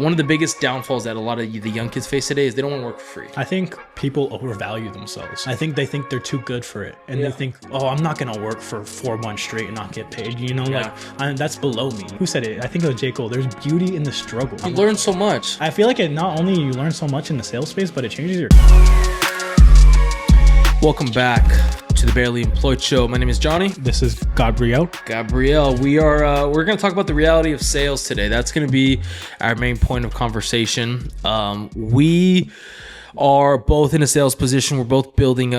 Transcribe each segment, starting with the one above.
One of the biggest downfalls that a lot of the young kids face today is they don't want to work for free. I think people overvalue themselves. I think they think they're too good for it. And they think, oh, I'm not going to work for 4 months straight and not get paid. You know, that's below me. Who said it? I think it was J. Cole. There's beauty in the struggle. You learn so much. I feel like it not only you learn so much in the sales space, but it changes your... Welcome back to the Barely Employed Show. My name is Johnny. This is Gabriel. We're going to talk about the reality of sales today. That's going to be our main point of conversation. We are both in a sales position. We're both building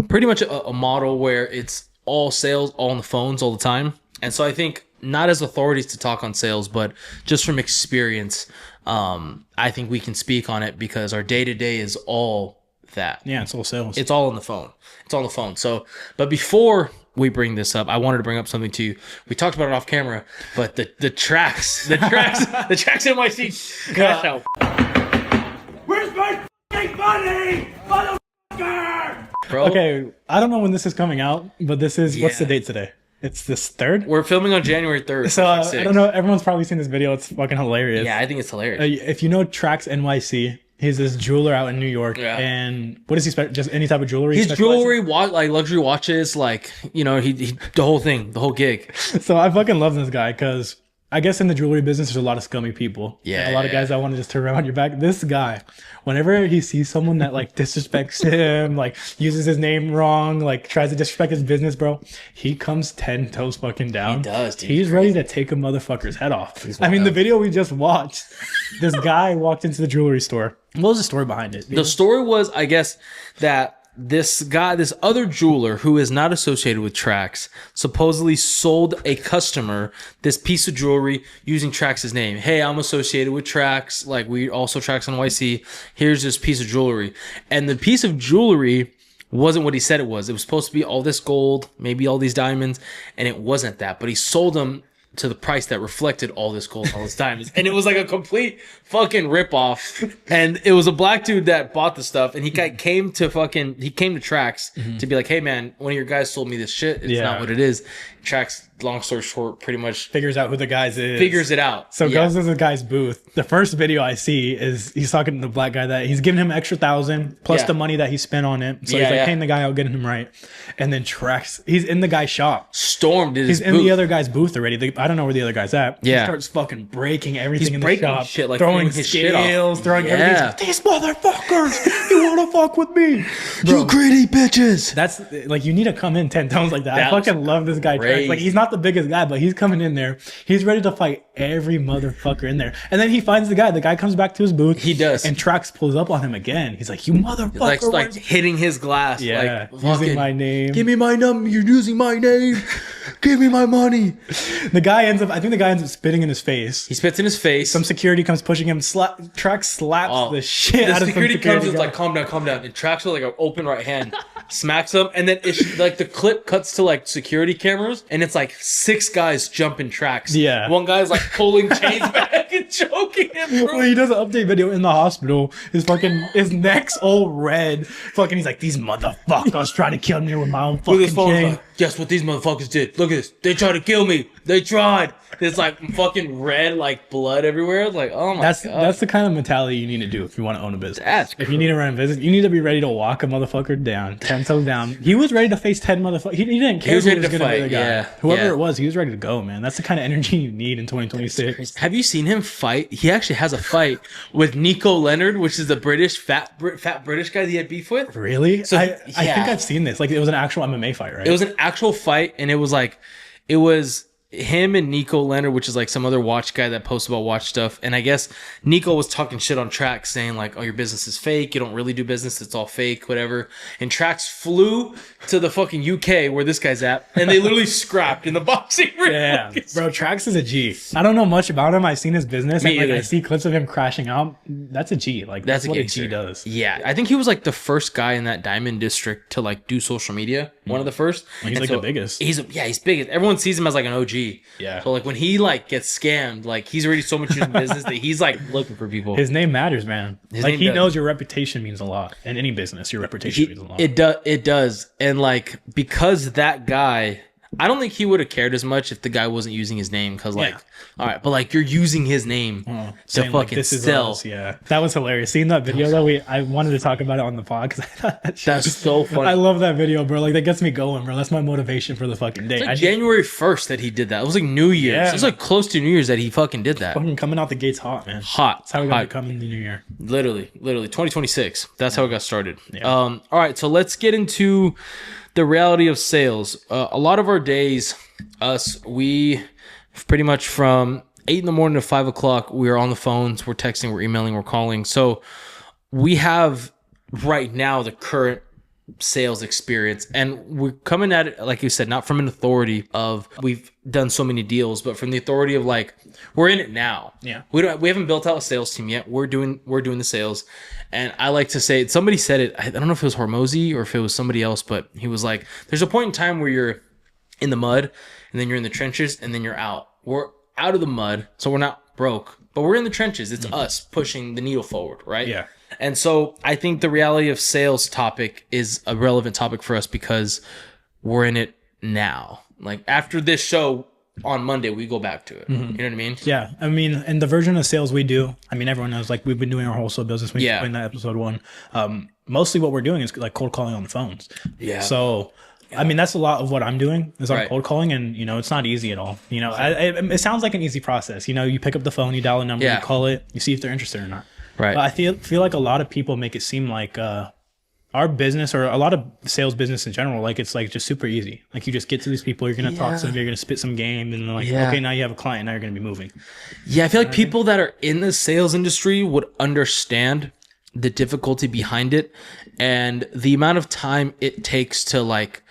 pretty much a model where it's all sales, all on the phones all the time. And so I think not as authorities to talk on sales, but just from experience, I think we can speak on it because our day-to-day is all that. Yeah, it's all sales. It's all on the phone. It's on the phone. So, but before we bring this up, I wanted to bring up something to you. We talked about it off camera, but the tracks NYC cash out. Where's my money, motherfucker? Bro. Okay, I don't know when this is coming out, but this is, what's the date today? It's this 3rd? We're filming on January 3rd. So I don't know. Everyone's probably seen this video. It's fucking hilarious. Yeah, I think it's hilarious. If you know Trax NYC, he's this jeweler out in New York. Yeah. And what does he spend? Just any type of jewelry? His jewelry, like luxury watches, like, you know, he the whole thing, the whole gig. So I fucking love this guy because I guess in the jewelry business, there's a lot of scummy people. Yeah. A lot of guys that want to just turn around your back. This guy, whenever he sees someone that like disrespects him, like uses his name wrong, like tries to disrespect his business, bro, he comes 10 toes fucking down. He does, dude. He's ready to take a motherfucker's head off. I mean, the video we just watched, this guy walked into the jewelry store. What was the story behind it? The story was, I guess, that this other jeweler who is not associated with Trax, supposedly sold a customer this piece of jewelry using Trax's name. Hey, I'm associated with Trax. Like, we also Trax NYC. Here's this piece of jewelry. And the piece of jewelry wasn't what he said it was. It was supposed to be all this gold, maybe all these diamonds, and it wasn't that. But he sold them to the price that reflected all this gold, all this diamonds. And it was like a complete fucking ripoff. And it was a black dude that bought the stuff, and he came to Trax to be like, hey man, one of your guys sold me this shit. It's not what it is. Trax, long story short, pretty much figures out who the guys is. Figures it out. So goes to the guy's booth. The first video I see is he's talking to the black guy that he's giving him extra $1,000 plus the money that he spent on it. So he's like paying the guy out, getting him right. And then Trax, he's in the guy's shop. Stormed his He's booth. in the other guy's booth already. I don't know where the other guy's at. Yeah. He starts fucking breaking everything in the breaking shop. shit, like throwing his shit off. scales, throwing everything. Like, these motherfuckers, you want to fuck with me? Bro, you greedy bitches. that's like, you need to come in 10 tones like that. I fucking love this guy. Trax. Like, he's not the biggest guy, but he's coming in there. He's ready to fight every motherfucker in there. And then he finds the guy. The guy comes back to his booth. He does. And Trax pulls up on him again. He's like, you motherfucker. Like hitting his glass. Yeah. Like, using my name. Give me my number. You're using my name. Give me my money. I think the guy ends up spitting in his face. He spits in his face. Some security comes pushing him. Trax slaps the shit out of security. some security Comes and is guy. like, calm down. And Trax with like an open right hand smacks him. And then it's like the clip cuts to like security cameras. And it's like 6 guys jumping Trax. Yeah. One guy's like pulling chains back and choking him, bro. Well, he does an update video in the hospital. His neck's all red. Fucking, he's like, these motherfuckers trying to kill me with my own With fucking his phone, chain. like, guess what these motherfuckers did? Look at this. They tried to kill me. They tried. There's like fucking red, like blood everywhere. Like, oh my god. That's the kind of mentality you need to do if you want to own a business. That's if you need to run a business, you need to be ready to walk a motherfucker down, 10 toes down. He was ready to face 10 motherfuckers. He didn't care was who ready was to going to be fight, the guy. yeah. Whoever Yeah. it was, he was ready to go, man. That's the kind of energy you need in 2026. Have you seen him fight? He actually has a fight with Nico Leonard, which is the fat British guy that he had beef with. Really? So, I think I've seen this. Like, it was an actual MMA fight, right? It was an actual fight, and it was him and Nico Leonard, which is like some other watch guy that posts about watch stuff. And I guess Nico was talking shit on Trax, saying like, oh, your business is fake. You don't really do business. It's all fake, whatever. And Trax flew to the fucking UK where this guy's at, and they literally scrapped in the boxing ring. Yeah, bro, Trax is a G. I don't know much about him. I've seen his business, Me and like, either. I see clips of him crashing out. That's a G. Like, that's what a gangster. G does. Yeah, I think he was like the first guy in that diamond district to like do social media. One of the first. He's And like the biggest. He's big. Everyone sees him as like an OG. Yeah. So like when he like gets scammed, like he's already so much in business that he's like looking for people. His name matters, man. His Like, name he does. knows your reputation means a lot. In any business, your reputation means a lot. It does. And like because that guy I don't think he would have cared as much if the guy wasn't using his name. Cause like, all right, but like you're using his name to Saying, like, fucking this is sell. us. Yeah, that was hilarious. Seeing that video though, I wanted to talk about it on the pod because I thought That's so funny. I love that video, bro. Like that gets me going, bro. That's my motivation for the fucking day. It's I like just January 1st that he did that. It was like New Year's. Yeah. It was like close to New Year's that he fucking did that. fucking coming out the gates hot, man. Hot. That's how we got to Hot. come in the new year. Literally 2026. That's how it got started. All right, so let's get into the reality of sales. A lot of our days, we pretty much from 8 in the morning to 5 o'clock, we are on the phones, we're texting, we're emailing, we're calling. So we have right now the current sales experience, and we're coming at it, like you said, not from an authority of we've done so many deals, but from the authority of like we're in it now. Yeah. We haven't built out a sales team yet. We're doing the sales. And I like to say, somebody said it, I don't know if it was Hormozy or if it was somebody else, but he was like, there's a point in time where you're in the mud and then you're in the trenches and then you're out. We're out of the mud, so we're not broke, but we're in the trenches. It's us pushing the needle forward, right? Yeah. And so I think the reality of sales topic is a relevant topic for us because we're in it now. Like after this show on Monday, we go back to it. You know what I mean? Yeah, I mean, and the version of sales we do, I mean, everyone knows, like, we've been doing our wholesale business. We explained that episode 1. Mostly what we're doing is like cold calling on the phones. Yeah. So, I mean, that's a lot of what I'm doing is I'm Right. cold calling, and you know, it's not easy at all. You know, it sounds like an easy process. You know, you pick up the phone, you dial a number, Yeah. you call it, you see if they're interested or not. Right. But I feel like a lot of people make it seem like our business, or a lot of sales business in general, like it's like just super easy. Like you just get to these people, you're gonna talk to them, you're gonna spit some game, and then like, Yeah. okay, now you have a client, now you're gonna be moving. Yeah, I feel like people that are in the sales industry would understand the difficulty behind it and the amount of time it takes to like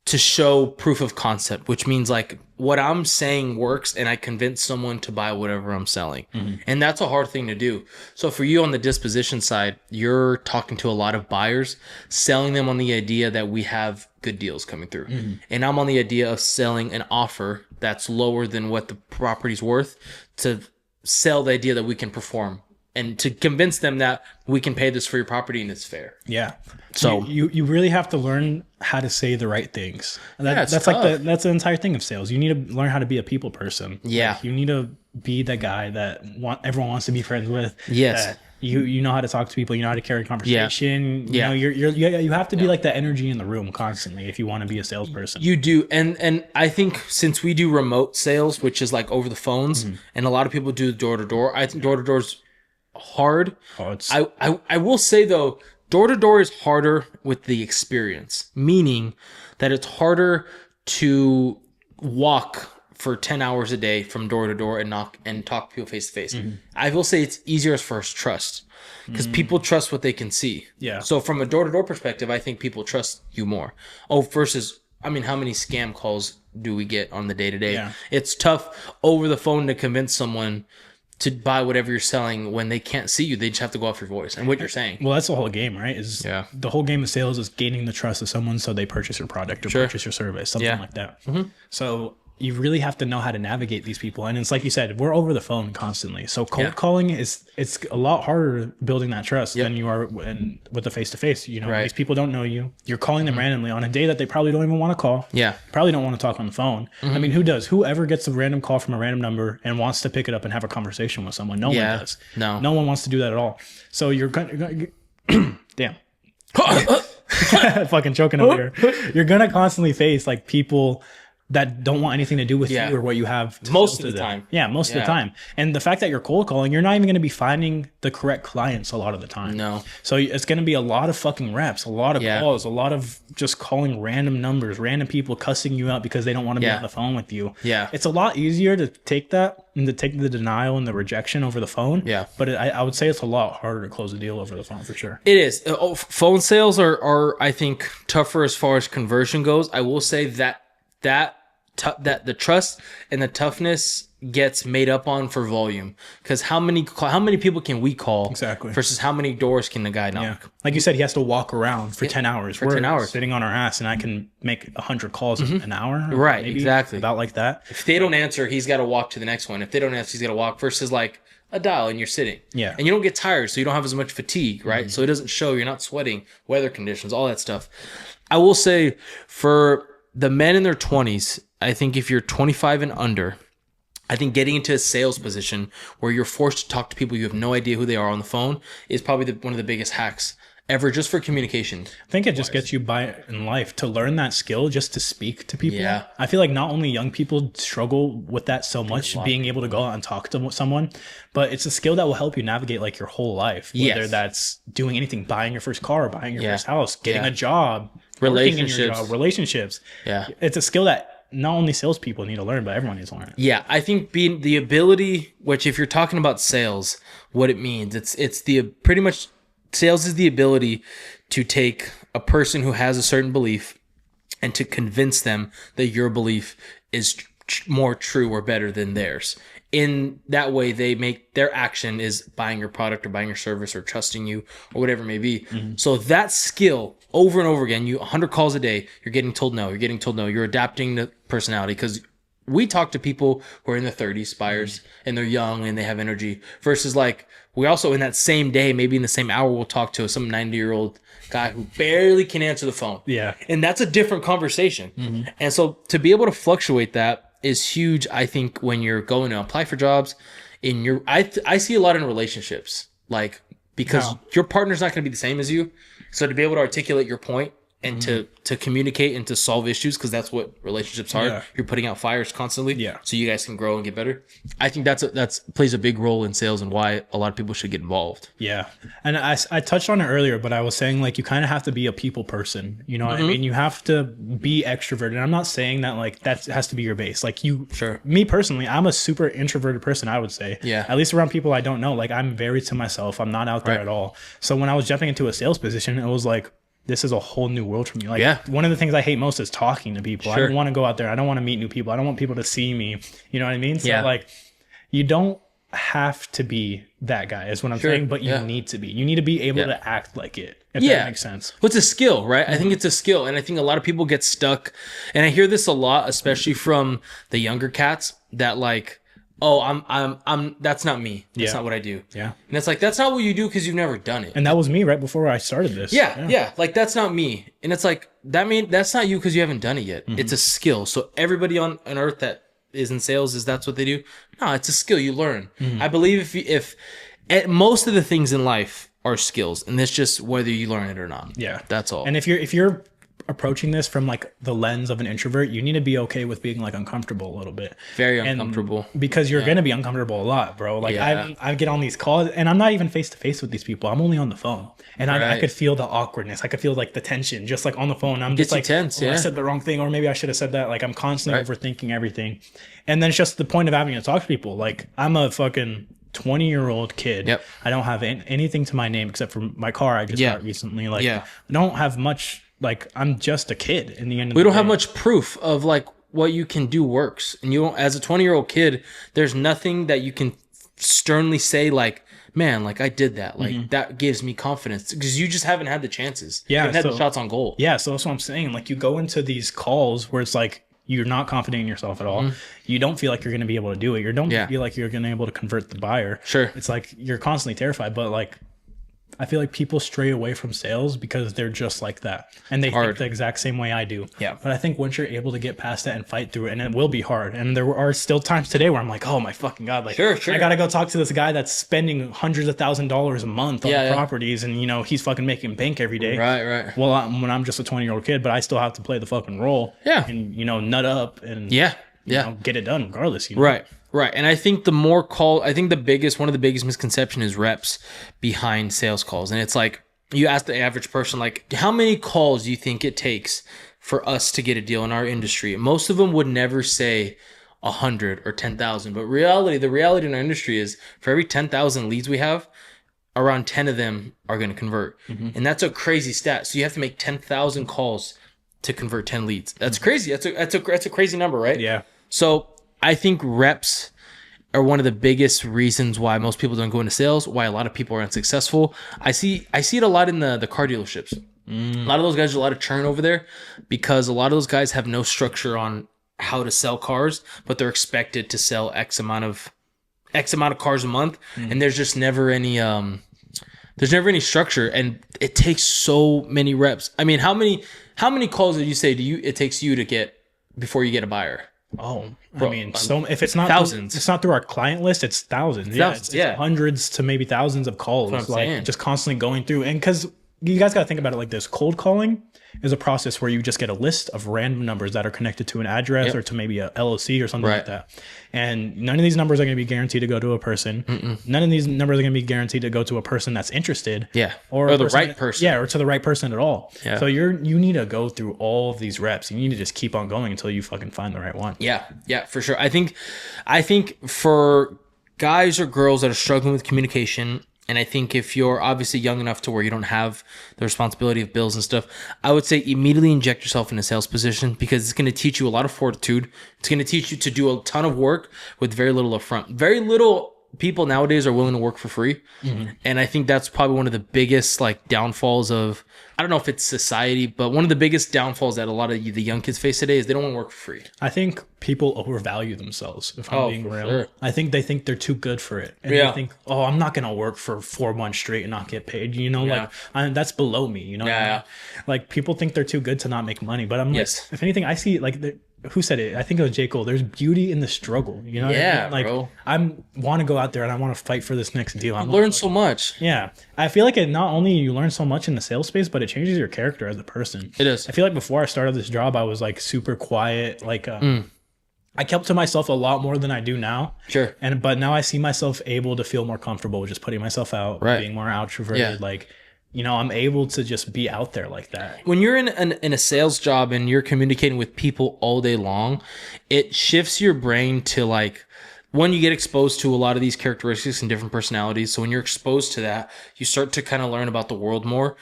to show proof of concept, which means like what I'm saying works and I convince someone to buy whatever I'm selling. And that's a hard thing to do. So for you on the disposition side, you're talking to a lot of buyers, selling them on the idea that we have good deals coming through. And I'm on the idea of selling an offer that's lower than what the property's worth to sell the idea that we can perform and to convince them that we can pay this for your property and it's fair. Yeah. So- you really have to learn how to say the right things. And it's that's tough. like that's the entire thing of sales. You need to learn how to be a people person. Yeah. Like, you need to be the guy that everyone wants to be friends with. Yes. That you know how to talk to people. You know how to carry conversation. Yeah. You know, you have to be like the energy in the room constantly if you want to be a salesperson. You do. And I think since we do remote sales, which is like over the phones, and a lot of people do door to door, I think door to door is hard. Oh, it's I will say though, door to door is harder with the experience, meaning that it's harder to walk for 10 hours a day from door to door and knock and talk to people face to face. I will say it's easier as far as trust because people trust what they can see. Yeah. So from a door to door perspective, I think people trust you more. Oh, versus, I mean, how many scam calls do we get on the day to day? Yeah. It's tough over the phone to convince someone to buy whatever you're selling when they can't see you. They just have to go off your voice and what you're saying. Well, that's the whole game, right? Is Yeah. the whole game of sales is gaining the trust of someone so they purchase your product or Sure. purchase your service, something Yeah. like that. So you really have to know how to navigate these people. And it's like you said, we're over the phone constantly. So cold calling it's a lot harder building that trust than you are with the face-to-face. You know, Right. these people don't know you. You're calling them randomly on a day that they probably don't even want to call. Yeah. Probably don't want to talk on the phone. I mean, who does? Whoever gets a random call from a random number and wants to pick it up and have a conversation with someone? No one does. No. No one wants to do that at all. So you're gonna damn. Fucking choking over here. You're gonna constantly face like people that don't want anything to do with Yeah. you or what you have to Most sell of to the them. time. Yeah, most of Yeah. the time. And the fact that you're cold calling, you're not even going to be finding the correct clients a lot of the time. No. So it's going to be a lot of fucking reps, a lot of Yeah. calls, a lot of just calling random numbers, random people cussing you out because they don't want to be Yeah. on the phone with you. Yeah. It's a lot easier to take that and to take the denial and the rejection over the phone. Yeah. But I would say it's a lot harder to close a deal over the phone for sure. It is. Phone sales are I think tougher as far as conversion goes. I will say that the trust and the toughness gets made up on for volume because how many people can we call Exactly. versus how many doors can the guy knock? Yeah. Like you said, he has to walk around for 10 hours. for 10 hours. Sitting on our ass, and I can make 100 calls in an hour. Right, maybe, exactly. About like that. If they don't answer, he's got to walk to the next one. If they don't answer, he's got to walk versus like a dial and you're sitting. Yeah. And you don't get tired, so you don't have as much fatigue, right? So it doesn't show. You're not sweating, weather conditions, all that stuff. I will say for the men in their 20s, I think if you're 25 and under, I think getting into a sales position where you're forced to talk to people you have no idea who they are on the phone is probably one of the biggest hacks ever, just for communication. I think it just gets you by in life to learn that skill, just to speak to people. Yeah. I feel like not only young people struggle with that so much, being able to go out and talk to someone, but it's a skill that will help you navigate like your whole life. Whether that's doing anything, buying your first car, buying your first house, getting a job, relationships, working in your job, relationships. Yeah. It's a skill that not only salespeople need to learn, but everyone needs to learn. Yeah, I think being the ability, which if you're talking about sales, what it means, it's the pretty much sales is the ability to take a person who has a certain belief and to convince them that your belief is more true or better than theirs. In that way, they make their action is buying your product or buying your service or trusting you or whatever it may be. So that skill over and over again, 100 calls a day, you're getting told no, you're adapting the personality, because we talk to people who are in their 30s, buyers, and they're young and they have energy, versus like we also in that same day, maybe in the same hour, we'll talk to some 90-year-old guy who barely can answer the phone. Yeah. And that's a different conversation. And so to be able to fluctuate that is huge, I think, when you're going to apply for jobs. I see a lot in relationships, like, because your partner's not going to be the same as you. So to be able to articulate your point and to communicate and to solve issues, because that's what relationships are. Yeah. You're putting out fires constantly, Yeah. so you guys can grow and get better. I think that's plays a big role in sales and why a lot of people should get involved. Yeah. And I touched on it earlier, but I was saying like you kind of have to be a people person. You know what I mean? You have to be extroverted. And I'm not saying that like that has to be your base. Like me personally, I'm a super introverted person, I would say. Yeah. At least around people I don't know. Like I'm very to myself. I'm not out there at all. So when I was jumping into a sales position, it was like, this is a whole new world for me. Like one of the things I hate most is talking to people. I don't want to go out there. I don't want to meet new people. I don't want people to see me. You know what I mean? So like you don't have to be that guy is what I'm saying, but you need to be. You need to be able to act like it. If that makes sense. Well, it's a skill, right? I think it's a skill. And I think a lot of people get stuck. And I hear this a lot, especially from the younger cats, that like, oh, I'm that's not me. That's not what I do. Yeah. And it's like, that's not what you do because you've never done it. And that was me right before I started this. Yeah. Like, that's not me. And it's like, that's not you because you haven't done it yet. It's a skill. So everybody on earth that is in sales, that's what they do? No, it's a skill you learn. I believe if most of the things in life are skills, and it's just whether you learn it or not. Yeah. That's all. And if you're approaching this from like the lens of an introvert, you need to be okay with being like uncomfortable a little bit. Very uncomfortable. Because you're going to be uncomfortable a lot, bro. Like I get on these calls and I'm not even face to face with these people. I'm only on the phone. And I could feel the awkwardness. I could feel like the tension just like on the phone. I'm just like, tense, I said the wrong thing, or maybe I should have said that. Like I'm constantly overthinking everything. And then it's just the point of having to talk to people. Like I'm a fucking 20-year-old kid. Yep. I don't have anything to my name except for my car I just got recently. Like I don't have much. Like I'm just a kid in the end of the day. We don't have much proof of like what you can do works. And you don't, as a 20-year-old kid, there's nothing that you can sternly say like, man, like I did that. Like that gives me confidence because you just haven't had the chances. You haven't had the shots on goal. Yeah. So that's what I'm saying. Like you go into these calls where it's like, you're not confident in yourself at all. You don't feel like you're going to be able to do it. You don't feel like you're going to be able to convert the buyer. Sure. It's like you're constantly terrified, but like I feel like people stray away from sales because they're just like that. And they think the exact same way I do. Yeah. But I think once you're able to get past that and fight through it, and it will be hard. And there are still times today where I'm like, oh my fucking God. Like sure. I got to go talk to this guy that's spending hundreds of $1,000s a month on properties. And you know, he's fucking making bank every day. Right. Well, when I'm just a 20-year-old kid, but I still have to play the fucking role. Yeah. And, you know, nut up and you know, get it done regardless. You know? Right. And I think one of the biggest misconceptions is reps behind sales calls. And it's like, you ask the average person, like, how many calls do you think it takes for us to get a deal in our industry? Most of them would never say 100 or 10,000. But the reality in our industry is for every 10,000 leads we have, around 10 of them are going to convert. And that's a crazy stat. So you have to make 10,000 calls to convert 10 leads. That's crazy. That's a crazy number, right? Yeah. So I think reps are one of the biggest reasons why most people don't go into sales, why a lot of people are unsuccessful. I see it a lot in the car dealerships. A lot of those guys, there's a lot of churn over there because a lot of those guys have no structure on how to sell cars, but they're expected to sell X amount of cars a month. And there's just never any, there's never any structure, and it takes so many reps. I mean, how many How many calls did you say it takes you to get before you get a buyer? Oh, Bro, I mean, so if it's not thousands. it's not through our client list. It's thousands. Yeah, Thousands, it's yeah. hundreds to maybe thousands of calls, That's what I'm like saying. just constantly going through. And because you guys got to think about it like this: cold calling is a process where you just get a list of random numbers that are connected to an address Yep. or to maybe a LLC or something Right. like that. And none of these numbers are going to be guaranteed to go to a person. None of these numbers are going to be guaranteed to go to a person that's interested. Yeah. Or Or a the right person. Yeah, or to the right person at all. Yeah. So you need to go through all of these reps. You need to just keep on going until you fucking find the right one. Yeah, for sure. I think for guys or girls that are struggling with communication, and I think if you're obviously young enough to where you don't have the responsibility of bills and stuff, I would say immediately inject yourself in a sales position because it's going to teach you a lot of fortitude. It's going to teach you to do a ton of work with very little upfront. Very little people nowadays are willing to work for free. And I think that's probably one of the biggest like downfalls of, I don't know if it's society, but one of the biggest downfalls that a lot of the young kids face today is they don't want to work for free. I think people overvalue themselves, if I'm being for real. sure. I think they think they're too good for it. And Yeah. they think, oh, I'm not going to work for 4 months straight and not get paid. You know, Yeah. that's below me. You know what I Yeah. mean? Like, people think they're too good to not make money. But I'm Yes. like, if anything, I see, like, who said it? I think it was J. Cole. There's beauty in the struggle. You know what I Yeah, mean? Like, bro. I want to go out there and I want to fight for this next deal. I Learn so much. Yeah, I feel like it not only you learn so much in the sales space, but it changes your character as a person. It is. I feel like before I started this job, I was like super quiet. Like I kept to myself a lot more than I do now. Sure. But now I see myself able to feel more comfortable with just putting myself out, Right. being more extroverted. Yeah. Like, you know, I'm able to just be out there like that. When you're in a sales job and you're communicating with people all day long, it shifts your brain to like, one, you get exposed to a lot of these characteristics and different personalities. So when you're exposed to that, you start to kind of learn about the world more,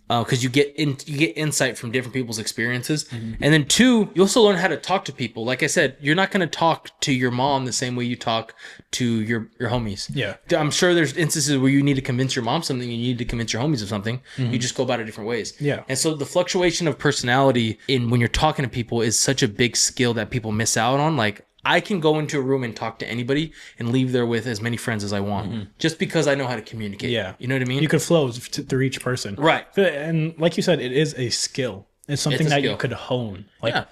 because you get insight from different people's experiences. And then two, you also learn how to talk to people. Like I said, you're not going to talk to your mom the same way you talk to your homies. Yeah. I'm sure there's instances where you need to convince your mom something, you need to convince your homies of something. You just go about it different ways. Yeah. And so the fluctuation of personality in when you're talking to people is such a big skill that people miss out on. Like, I can go into a room and talk to anybody and leave there with as many friends as I want, just because I know how to communicate. Yeah. You know what I mean? You could flow through each person. Right. And like you said, it is a skill. It's something It's a that skill. you could hone. Like, Yeah.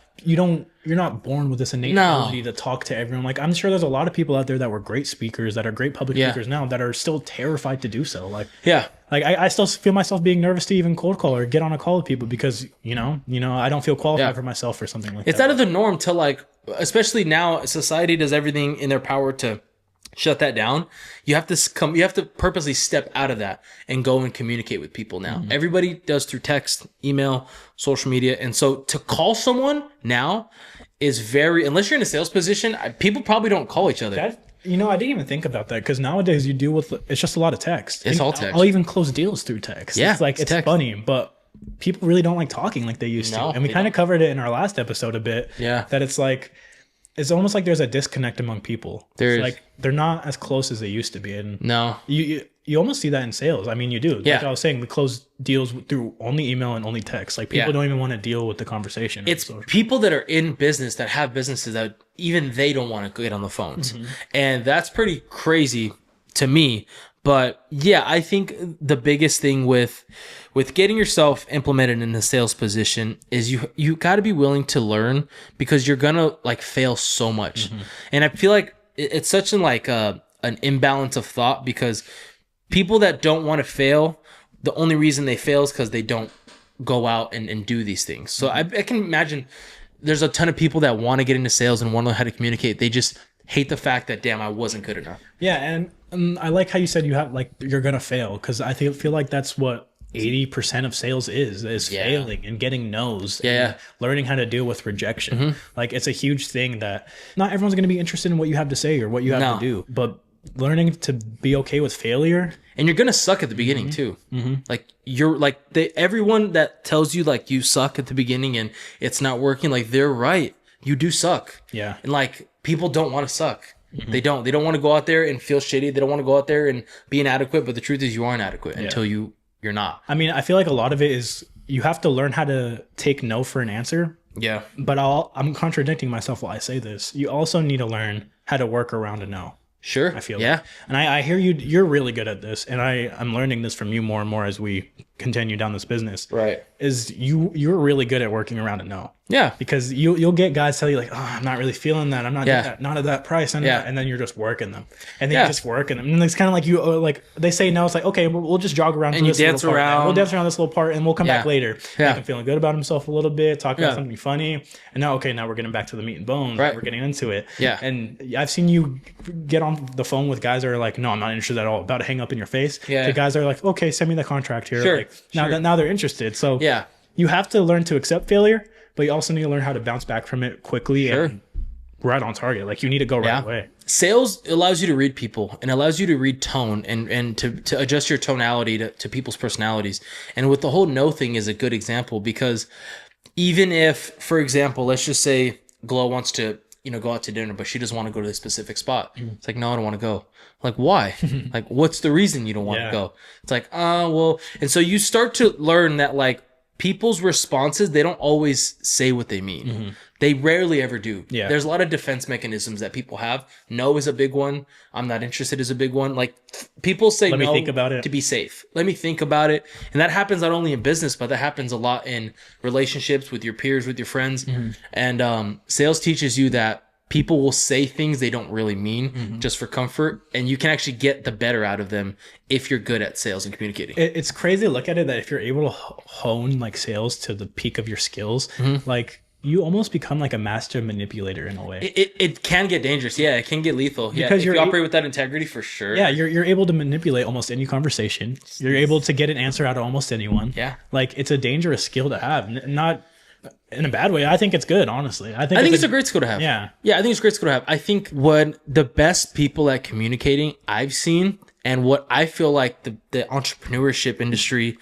you're not born with this innate No. ability to talk to everyone. Like, I'm sure there's a lot of people out there that were great speakers, that are great public Yeah. speakers now, that are still terrified to do so. Like, yeah. I still feel myself being nervous to even cold call or get on a call with people because, you know, I don't feel qualified Yeah. for myself or something like It's that. out of the norm to like, especially now, society does everything in their power to shut that down. You have to purposely step out of that and go and communicate with people now. Everybody does through text, email, social media. And so to call someone now is unless you're in a sales position, people probably don't call each other. I didn't even think about that because nowadays you deal with, it's just a lot of text. It's And all text. I'll even close deals through text. Yeah, It's like, it's it's text. funny, but people really don't like talking like they used to. No, And we they kind of covered it in our last episode a bit. Yeah. That it's like, it's almost like there's a disconnect among people. There It's is. like they're not as close as they used to be. And No. you almost see that in sales. I mean, you do. Yeah. Like I was saying, we close deals through only email and only text. Like people Yeah. don't even want to deal with the conversation. It's people that are in business that have businesses that even they don't want to get on the phones. And that's pretty crazy to me. But yeah, I think the biggest thing with getting yourself implemented in a sales position is you got to be willing to learn because you're going to like fail so much. And I feel like it's such an imbalance of thought because people that don't want to fail, the only reason they fail is because they don't go out and do these things. So I can imagine there's a ton of people that want to get into sales and want to know how to communicate. They just hate the fact that, damn, I wasn't good enough. Yeah, and I like how you said you're gonna fail because I feel like that's what 80% of sales is Yeah. failing and getting no's. Yeah. And learning how to deal with rejection. Like it's a huge thing that not everyone's gonna be interested in what you have to say or what you have No. to do, but learning to be okay with failure. And you're gonna suck at the beginning too. Like you're like everyone that tells you like you suck at the beginning and it's not working, like they're right. You do suck. Yeah. And like people don't want to suck. They don't want to go out there and feel shitty. They don't want to go out there and be inadequate. But the truth is you are inadequate until you're not. I mean, I feel like a lot of it is you have to learn how to take no for an answer. Yeah. But I'm contradicting myself while I say this. You also need to learn how to work around a no. Sure. I feel Yeah. like. And I hear you're really good at this, and I'm learning this from you more and more as we continue down this business. Right. is you're really good at working around a no. Yeah. Because you'll get guys tell you like, oh, I'm not really feeling that. I'm not not at that price. And then you're just working them. And then you're just working them. And it's kind of like you like they say no. It's like, okay, we'll just jog around. And you dance around. We'll dance around this little part and we'll come back later. Yeah. Make him feeling good about himself a little bit, talking about something funny. And now, okay, now we're getting back to the meat and bones. Right. We're getting into it. Yeah. And I've seen you get on the phone with guys that are like, no, I'm not interested at all. About to hang up in your face. Yeah. The guys are like, okay, send me the contract here. Sure. Like, now they're interested. So Yeah. you have to learn to accept failure, but you also need to learn how to bounce back from it quickly and right on target. Like you need to go right away. Sales allows you to read people and allows you to read tone and to adjust your tonality to people's personalities. And with the whole no thing is a good example, because even if, for example, let's just say Glow wants to, go out to dinner, but she doesn't want to go to a specific spot. It's like, no, I don't want to go. Like, why? Like, what's the reason you don't want to go? It's like, well, and so you start to learn that like people's responses, they don't always say what they mean. They rarely ever do. Yeah. There's a lot of defense mechanisms that people have. No is a big one. I'm not interested is a big one. Like people say Let me no think about it. to be safe. Let me think about it. And that happens not only in business, but that happens a lot in relationships with your peers, with your friends. And sales teaches you that people will say things they don't really mean just for comfort. And you can actually get the better out of them if you're good at sales and communicating. It's crazy to look at it that if you're able to hone like sales to the peak of your skills, like you almost become like a master manipulator in a way. It can get dangerous. Yeah, it can get lethal. Yeah, Because if you operate with that integrity, for sure. Yeah, you're able to manipulate almost any conversation. You're able to get an answer out of almost anyone. Yeah. Like it's a dangerous skill to have. Not in a bad way. I think it's good, honestly. I think it's a great skill to have. Yeah. Yeah, I think it's a great skill to have. I think what the best people at communicating I've seen, and what I feel like the entrepreneurship industry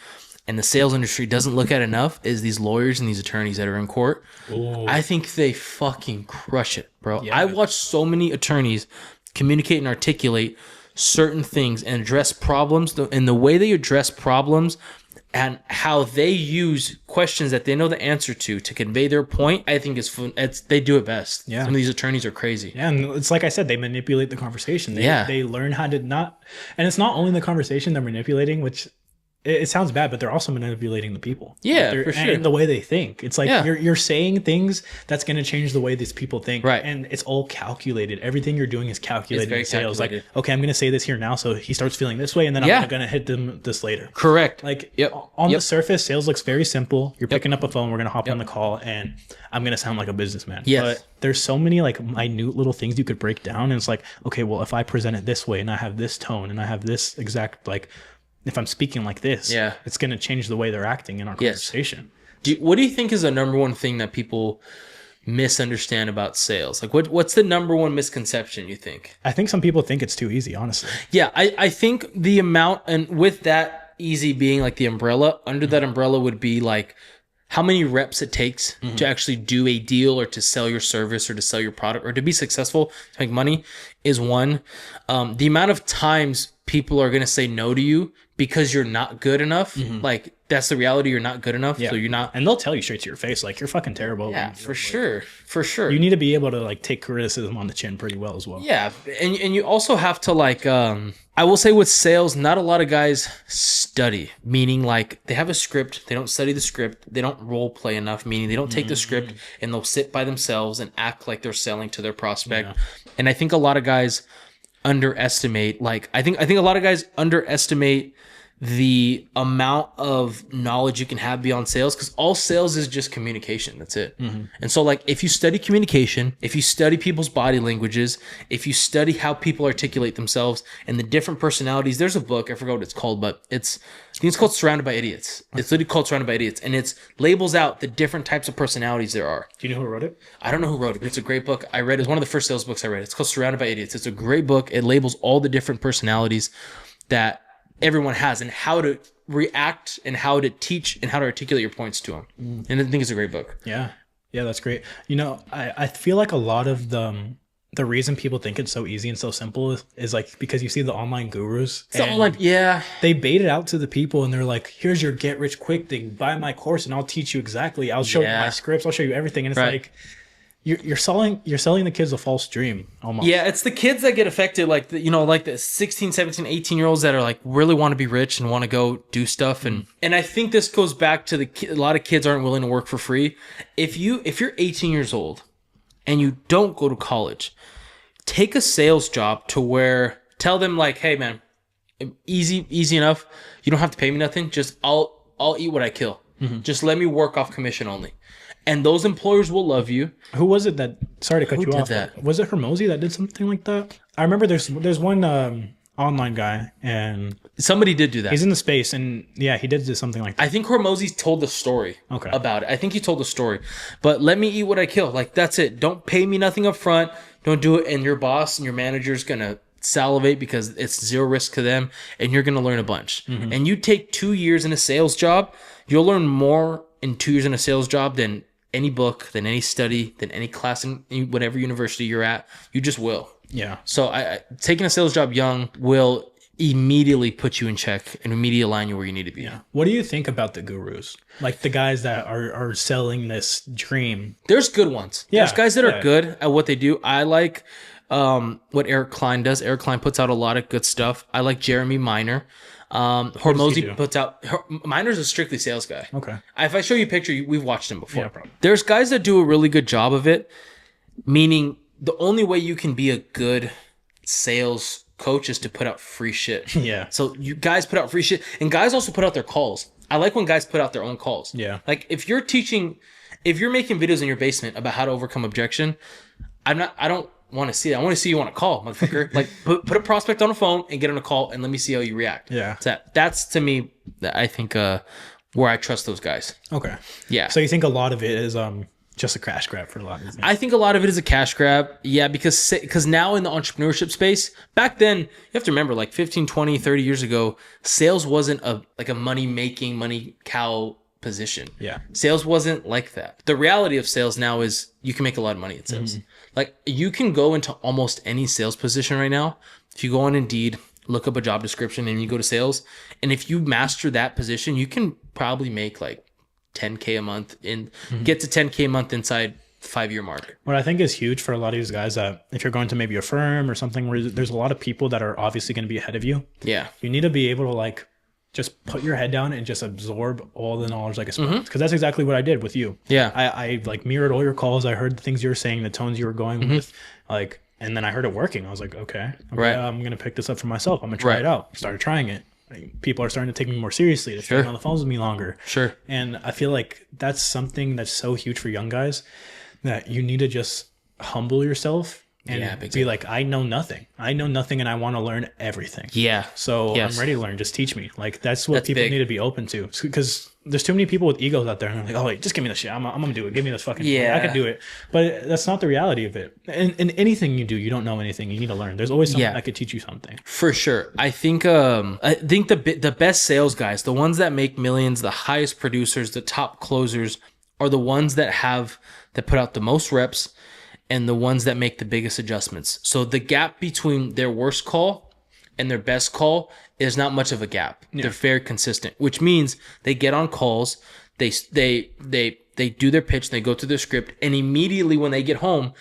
and the sales industry doesn't look at enough is these lawyers and these attorneys that are in court. Ooh. I think they fucking crush it, bro. Yeah. I watch so many attorneys communicate and articulate certain things and address problems, and the way they address problems and how they use questions that they know the answer to convey their point, I think is fun. They do it best. Yeah. Some of these attorneys are crazy. Yeah, and it's like I said, they manipulate the conversation. They learn how to not, and it's not only the conversation they're manipulating, which it sounds bad, but they're also manipulating the people. Yeah, Like for sure. And the way they think. It's like Yeah. you're saying things that's going to change the way these people think. Right. And it's all calculated. Everything you're doing is calculated very in sales. calculated. Like, okay, I'm going to say this here now, so he starts feeling this way, and then Yeah. I'm going to hit them this later. Correct. Like Yep. on Yep. the surface, sales looks very simple. You're picking up a phone, we're gonna hop on the call, and I'm gonna sound like a businessman. Yes. But there's so many like minute little things you could break down, and it's like, okay, well, if I present it this way and I have this tone and I have this exact like, if I'm speaking like this, Yeah. it's gonna change the way they're acting in our Yes. conversation. What do you think is the number one thing that people misunderstand about sales? Like what's the number one misconception you think? I think some people think it's too easy, honestly. Yeah, I think the amount, and with that easy being like the umbrella, under that umbrella would be like how many reps it takes to actually do a deal or to sell your service or to sell your product or to be successful, to make money is one. The amount of times people are going to say no to you because you're not good enough. Like that's the reality. You're not good enough. So you're not. And they'll tell you straight to your face, like, you're fucking terrible. Yeah, for sure. For sure. You need to be able to like take criticism on the chin pretty well as well. Yeah, and you also have to like I will say with sales, not a lot of guys study, meaning like they have a script, they don't study the script, they don't role play enough, meaning they don't take the script and they'll sit by themselves and act like they're selling to their prospect. And I think a lot of guys underestimate, like I think a lot of guys underestimate the amount of knowledge you can have beyond sales, because all sales is just communication. That's it. And so like if you study communication, if you study people's body languages, if you study how people articulate themselves and the different personalities, there's a book, I forgot what it's called, but I think it's called Surrounded by Idiots. It's literally called Surrounded by Idiots, and it's labels out the different types of personalities there are. Do you know who wrote it? I don't know who wrote it, but it's a great book. I read it. It's one of the first sales books I read. It's called Surrounded by Idiots. It's a great book. It labels all the different personalities that everyone has and how to react and how to teach and how to articulate your points to them. And I think it's a great book. Yeah, that's great. You know, I feel like a lot of the reason people think it's so easy and so simple is like because you see the online gurus. It's all like, yeah. They bait it out to the people and they're like, here's your get rich quick thing. Buy my course and I'll teach you exactly. I'll show you my scripts. I'll show you everything. And it's like, you're selling the kids a false dream almost. Yeah, it's the kids that get affected, like like the 16, 17, 18-year-olds that are like really want to be rich and want to go do stuff. And I think this goes back to a lot of kids aren't willing to work for free. If you're 18 years old and you don't go to college, take a sales job to where tell them like, hey man, easy enough. You don't have to pay me nothing. Just I'll eat what I kill. Just let me work off commission only. And those employers will love you. Who was it that? Sorry to cut you did off. that? Was it Hermosi that did something like that? I remember there's one online guy, and Somebody did do that. he's in the space, and yeah, he did do something like that. I think Hormozy told the story Okay. about it. I think he told the story. But let me eat what I kill. Like, that's it. Don't pay me nothing up front. Don't do it. And your boss and your manager's going to salivate because it's zero risk to them, and you're going to learn a bunch. And you take 2 years in a sales job, you'll learn more in 2 years in a sales job than any book, than any study, than any class in whatever university you're at. You just will. Yeah. So I taking a sales job young will immediately put you in check and immediately align you where you need to be. Yeah. What do you think about the gurus? Like the guys that are selling this dream? There's good ones. Yeah, There's guys that are yeah. good at what they do. I like what Eric Klein does. Eric Klein puts out a lot of good stuff. I like Jeremy Miner. do? Hormozy puts out. Miner's a strictly sales guy. Okay. If I show you a picture, we've watched him before. Yeah, probably. There's guys that do a really good job of it, meaning the only way you can be a good sales coach is to put out free shit. Yeah. So you guys put out free shit, and guys also put out their calls. I like when guys put out their own calls. Yeah. Like if you're making videos in your basement about how to overcome objection, I don't want to see that. I want to see you on a call, motherfucker. Like put a prospect on a phone and get on a call and let me see how you react. Yeah. That's to me, I think, where I trust those guys. Okay. Yeah. So you think a lot of it is just a cash grab for a lot of these things? I think a lot of it is a cash grab. Yeah, because now in the entrepreneurship space, back then, you have to remember like 15, 20, 30 years ago, sales wasn't a money cow position. Yeah. Sales wasn't like that. The reality of sales now is you can make a lot of money in sales. Like you can go into almost any sales position right now. If you go on Indeed, look up a job description and you go to sales, and if you master that position, you can probably make like 10K a month and get to 10K a month inside 5-year mark. What I think is huge for a lot of these guys, that if you're going to maybe a firm or something where there's a lot of people that are obviously going to be ahead of you, Yeah. you need to be able to like just put your head down and just absorb all the knowledge like a sponge. Because that's exactly what I did with you. Yeah. I like mirrored all your calls. I heard the things you were saying, the tones you were going with, like, and then I heard it working. I was like, okay, Right. I'm gonna pick this up for myself. I'm gonna try Right. it out. Started trying it. Like, people are starting to take me more seriously. They're staying on the phones with me longer. Sure. And I feel like that's something that's so huge for young guys, that you need to just humble yourself and Yeah, big be time. like, I know nothing, and I want to learn everything. Yeah. So Yes. I'm ready to learn. Just teach me. Like that's what That's people big. need to be open to. Because there's too many people with egos out there, and they're like, "Oh, wait, just give me the shit. I'm gonna do it. Give me this fucking. Yeah. I can do it." But that's not the reality of it. And anything you do, you don't know anything. You need to learn. There's always someone Yeah. that could teach you something. For sure. I think the best sales guys, the ones that make millions, the highest producers, the top closers are the ones that put out the most reps and the ones that make the biggest adjustments. So the gap between their worst call and their best call is not much of a gap. They're very consistent, which means they get on calls, they do their pitch, they go through their script, and immediately when they get home,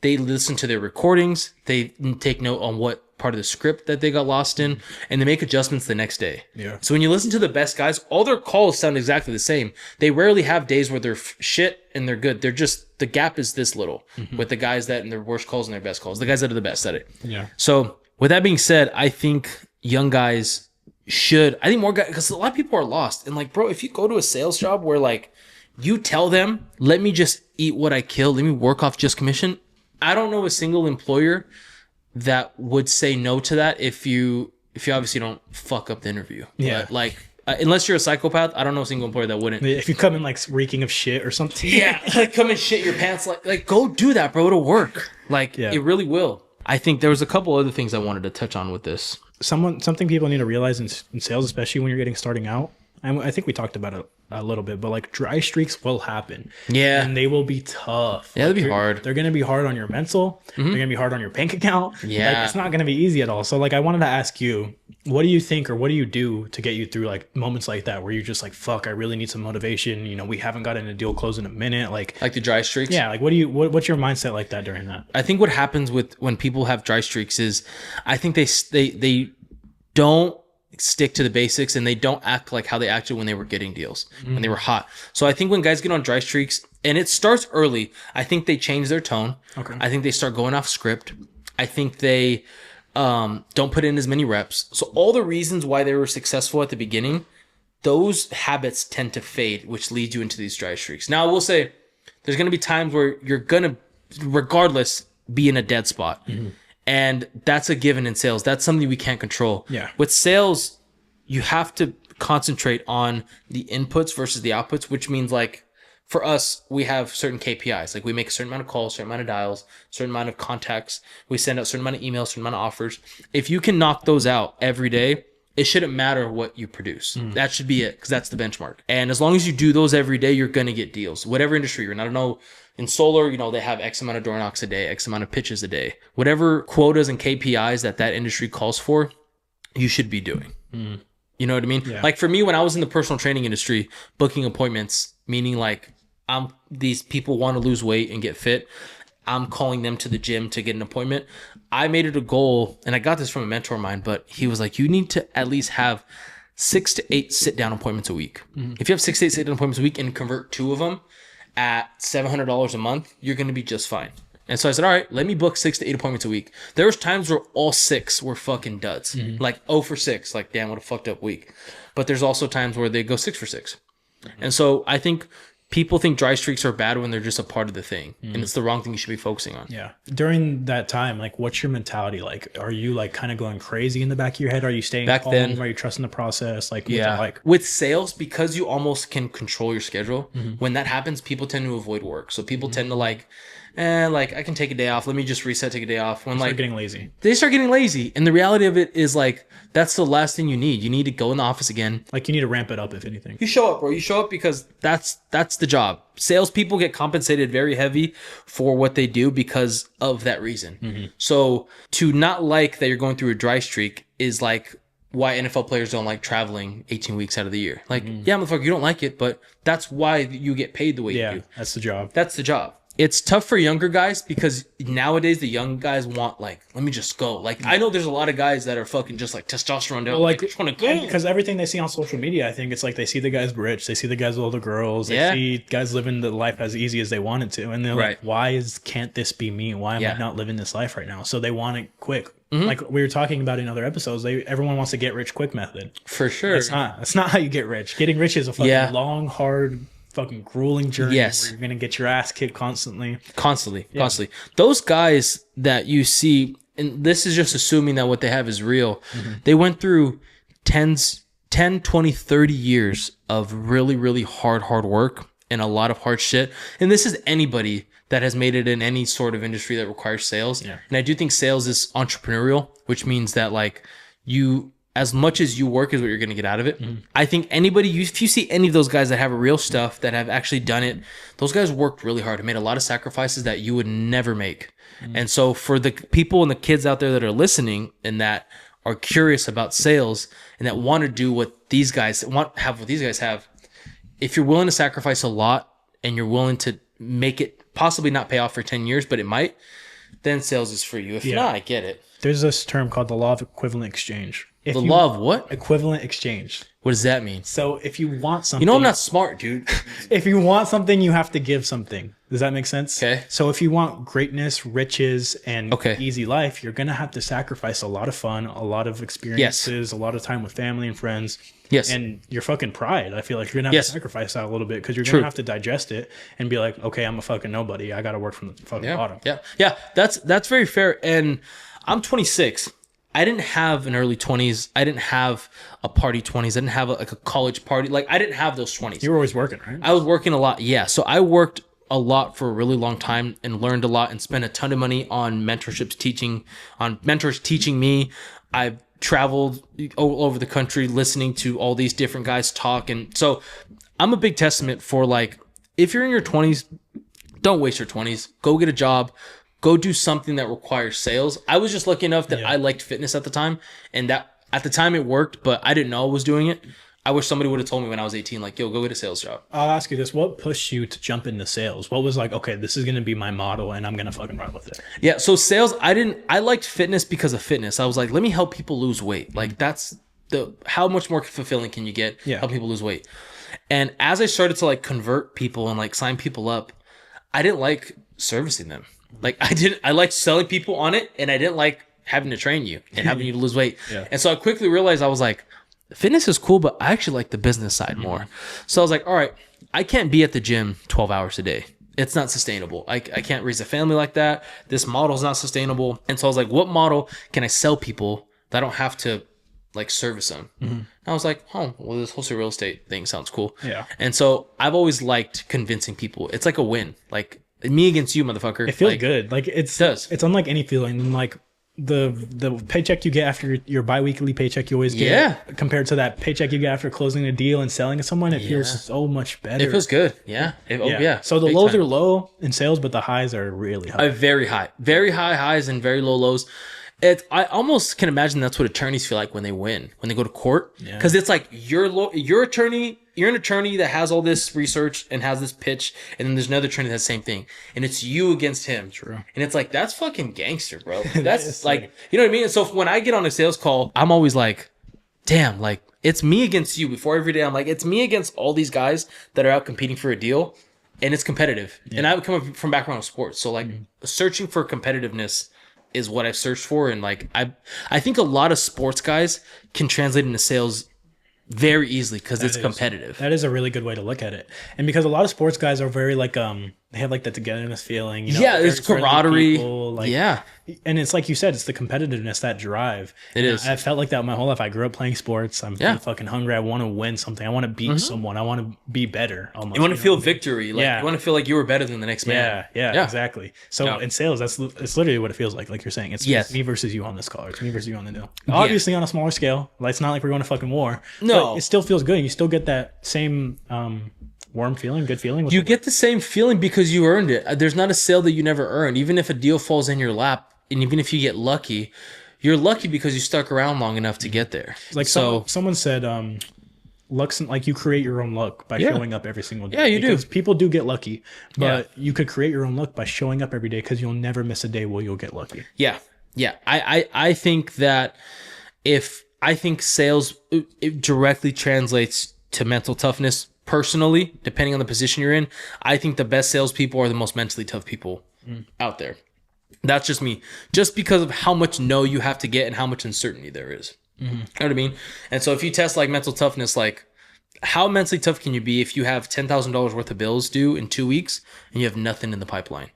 they listen to their recordings, they take note on what part of the script that they got lost in, and they make adjustments the next day. Yeah. So when you listen to the best guys, all their calls sound exactly the same. They rarely have days where they're shit and they're good. They're just, the gap is this little with the guys that in their worst calls and their best calls, the guys that are the best at it. Yeah. So with that being said, I think young guys I think more guys, because a lot of people are lost. And like, bro, if you go to a sales job where like you tell them, let me just eat what I kill, let me work off just commission, I don't know a single employer that would say no to that if you obviously don't fuck up the interview. Yeah. But like, unless you're a psychopath, I don't know a single employer that wouldn't. If you come in like reeking of shit or something. Yeah, like come and shit your pants. Like go do that, bro. It'll work. Like Yeah. it really will. I think there was a couple other things I wanted to touch on with this. Something people need to realize in sales, especially when you're starting out, I think we talked about it a little bit, but like dry streaks will happen. Yeah. And they will be tough. Yeah, they'll be They're- hard. They're going to be hard on your mental. They're going to be hard on your bank account. Yeah. Like, it's not going to be easy at all. So like, I wanted to ask you, what do you think, or what do you do to get you through like moments like that where you're just like, fuck, I really need some motivation. You know, we haven't gotten a deal closed in a minute. Like Like the dry streaks. yeah, like what's your mindset like that during that? I think what happens with when people have dry streaks is I think they don't stick to the basics and they don't act like how they acted when they were getting deals, when they were hot. So I think when guys get on dry streaks and it starts early, I think they change their tone. Okay. I think they start going off script. I think they don't put in as many reps. So all the reasons why they were successful at the beginning, those habits tend to fade, which leads you into these dry streaks. Now I will say there's going to be times where you're going to, regardless, be in a dead spot. And that's a given in sales. That's something we can't control. Yeah. With sales, you have to concentrate on the inputs versus the outputs, which means like for us, we have certain KPIs. Like we make a certain amount of calls, certain amount of dials, certain amount of contacts. We send out certain amount of emails, certain amount of offers. If you can knock those out every day, it shouldn't matter what you produce. That should be it because that's the benchmark. And as long as you do those every day, you're going to get deals. Whatever industry you're in. I don't know. In solar, they have X amount of door knocks a day, X amount of pitches a day. Whatever quotas and KPIs that industry calls for, you should be doing. You know what I mean? Yeah. Like for me, when I was in the personal training industry, booking appointments, meaning like these people want to lose weight and get fit. I'm calling them to the gym to get an appointment. I made it a goal, and I got this from a mentor of mine, but he was like, you need to at least have 6 to 8 sit-down appointments a week. If you have 6 to 8 sit-down appointments a week and convert 2 of them at $700 a month, you're going to be just fine. And so I said, all right, let me book 6 to 8 appointments a week. There was times where all 6 were fucking duds. Like 0 for 6. Like, damn, what a fucked up week. But there's also times where they go 6 for 6. And so I think people think dry streaks are bad when they're just a part of the thing. And it's the wrong thing you should be focusing on. Yeah. During that time, like, what's your mentality like? Are you like kind of going crazy in the back of your head? Are you staying Back calm? then- Are you trusting the process? Like, what's it like? With sales, because you almost can control your schedule, when that happens, people tend to avoid work. So people tend to like I can take a day off. Let me just reset, take a day off. When Start like getting lazy. they start getting lazy. And the reality of it is like, that's the last thing you need. You need to go in the office again. Like, you need to ramp it up, if anything. You show up, bro. You show up because that's the job. Salespeople get compensated very heavy for what they do because of that reason. So to not like that you're going through a dry streak is like why NFL players don't like traveling 18 weeks out of the year. Like, yeah, motherfucker, you don't like it, but that's why you get paid the way you Yeah, do. that's the job. That's the job. It's tough for younger guys because nowadays the young guys want like, let me just go. Like, I know there's a lot of guys that are fucking just like testosterone down. Well, like, I just want to go. because everything they see on social media, I think it's like they see the guys rich, they see the guys with all the girls, they Yeah. see guys living the life as easy as they want it to, and they're Right. like, "Why can't this be me? Why am Yeah. I not living this life right now?" So they want it quick. Like we were talking about in other episodes, everyone wants to get rich quick method. For sure. It's not. That's not how you get rich. Getting rich is a fucking Yeah. long, hard, fucking grueling journey. Yes. Where you're gonna get your ass kicked constantly. Constantly. Those guys that you see, and this is just assuming that what they have is real, they went through 10, 20, 30 years of really, really hard work and a lot of hard shit. And this is anybody that has made it in any sort of industry that requires sales. Yeah. And I do think sales is entrepreneurial, which means that like you, as much as you work is what you're going to get out of it. I think anybody, if you see any of those guys that have real stuff, that have actually done it, those guys worked really hard and made a lot of sacrifices that you would never make. And so for the people and the kids out there that are listening and that are curious about sales and that want to do what these guys have, what these guys have, if you're willing to sacrifice a lot and you're willing to make it possibly not pay off for 10 years, but it might, then sales is for you. If not, I get it. There's this term called the law of equivalent exchange. If The you- law of what? equivalent exchange. What does that mean? So if you want something, You know I'm not smart, dude. if you want something, you have to give something. Does that make sense? Okay. So if you want greatness, riches, and Okay. easy life, you're gonna have to sacrifice a lot of fun, a lot of experiences, a lot of time with family and friends. Yes. And your fucking pride. I feel like you're gonna have Yes. to sacrifice that a little bit because you're True. gonna have to digest it and be like, okay, I'm a fucking nobody. I gotta work from the fucking bottom. Yeah. That's very fair. And I'm 26. I didn't have an early 20s. I didn't have a party 20s. I didn't have a college party. Like, I didn't have those 20s. You were always working, right? I was working a lot. Yeah. So I worked a lot for a really long time and learned a lot and spent a ton of money on mentors teaching me. I've traveled all over the country listening to all these different guys talk. And so I'm a big testament for like, if you're in your 20s, don't waste your 20s. Go get a job. Go do something that requires sales. I was just lucky enough that I liked fitness at the time, and that at the time it worked, but I didn't know I was doing it. I wish somebody would have told me when I was 18, like, yo, go get a sales job. I'll ask you this. What pushed you to jump into sales? What was like, okay, this is going to be my model and I'm going to fucking run with it? Yeah, so sales, I liked fitness because of fitness. I was like, let me help people lose weight. Like, that's how much more fulfilling can you get helping people lose weight? And as I started to like convert people and like sign people up, I didn't like servicing them. Like I liked selling people on it, and I didn't like having to train you and having you to lose weight. And so I quickly realized I was like, fitness is cool, but I actually like the business side more. So I was like, all right, I can't be at the gym 12 hours a day. It's not sustainable. I can't raise a family like that. This model is not sustainable. And so I was like, what model can I sell people that I don't have to like service them? And I was like, oh, well, this wholesale real estate thing sounds cool. Yeah. And so I've always liked convincing people. It's like a win. Like me against you, motherfucker. It feels like, good. Like it does. It's unlike any feeling. Like the paycheck you get after your biweekly paycheck you always get, compared to that paycheck you get after closing a deal and selling to someone, it feels so much better. It feels good. Yeah. So the Big lows time. are low in sales, but the highs are really high. Very high highs and very low lows. I almost can imagine that's what attorneys feel like when they win, when they go to court, because it's like you're an attorney that has all this research and has this pitch, and then there's another attorney that's the same thing, and it's you against him. True. And it's like, that's fucking gangster, bro. That's like, you know what I mean? And so when I get on a sales call, I'm always like, damn, like it's me against you. Before every day, I'm like, it's me against all these guys that are out competing for a deal, and it's competitive. And I come from background of sports, so like searching for competitiveness is what I've searched for. And like I think a lot of sports guys can translate into sales very easily because it's competitive. That is a really good way to look at it. And because a lot of sports guys are very like they have like that togetherness feeling, you know, there's very friendly camaraderie. people, like, and it's like you said, it's the competitiveness, that drive. It is. I felt like that my whole life. I grew up playing sports. I'm fucking hungry. I want to win something. I want to beat someone. I want to be better. Almost. You want to feel victory. Like you want to feel like you were better than the next man. Yeah, exactly. So in sales, it's literally what it feels like. Like you're saying, it's me versus you on this call. It's me versus you on the deal. Obviously on a smaller scale. Like, it's not like we're going to fucking war. No, but it still feels good. You still get that same warm feeling, good feeling. You get the same feeling because you earned it. There's not a sale that you never earned. Even if a deal falls in your lap, and even if you get lucky, you're lucky because you stuck around long enough to get there. Like someone said, luck's like you create your own luck by showing up every single day. Yeah, you do. People do get lucky, but you could create your own luck by showing up every day, because you'll never miss a day where you'll get lucky. Yeah. I think that I think sales, it directly translates to mental toughness. Personally, depending on the position you're in, I think the best salespeople are the most mentally tough people out there. That's just me. Just because of how much no you have to get and how much uncertainty there is. You know what I mean? And so if you test like mental toughness, like how mentally tough can you be if you have $10,000 worth of bills due in 2 weeks and you have nothing in the pipeline?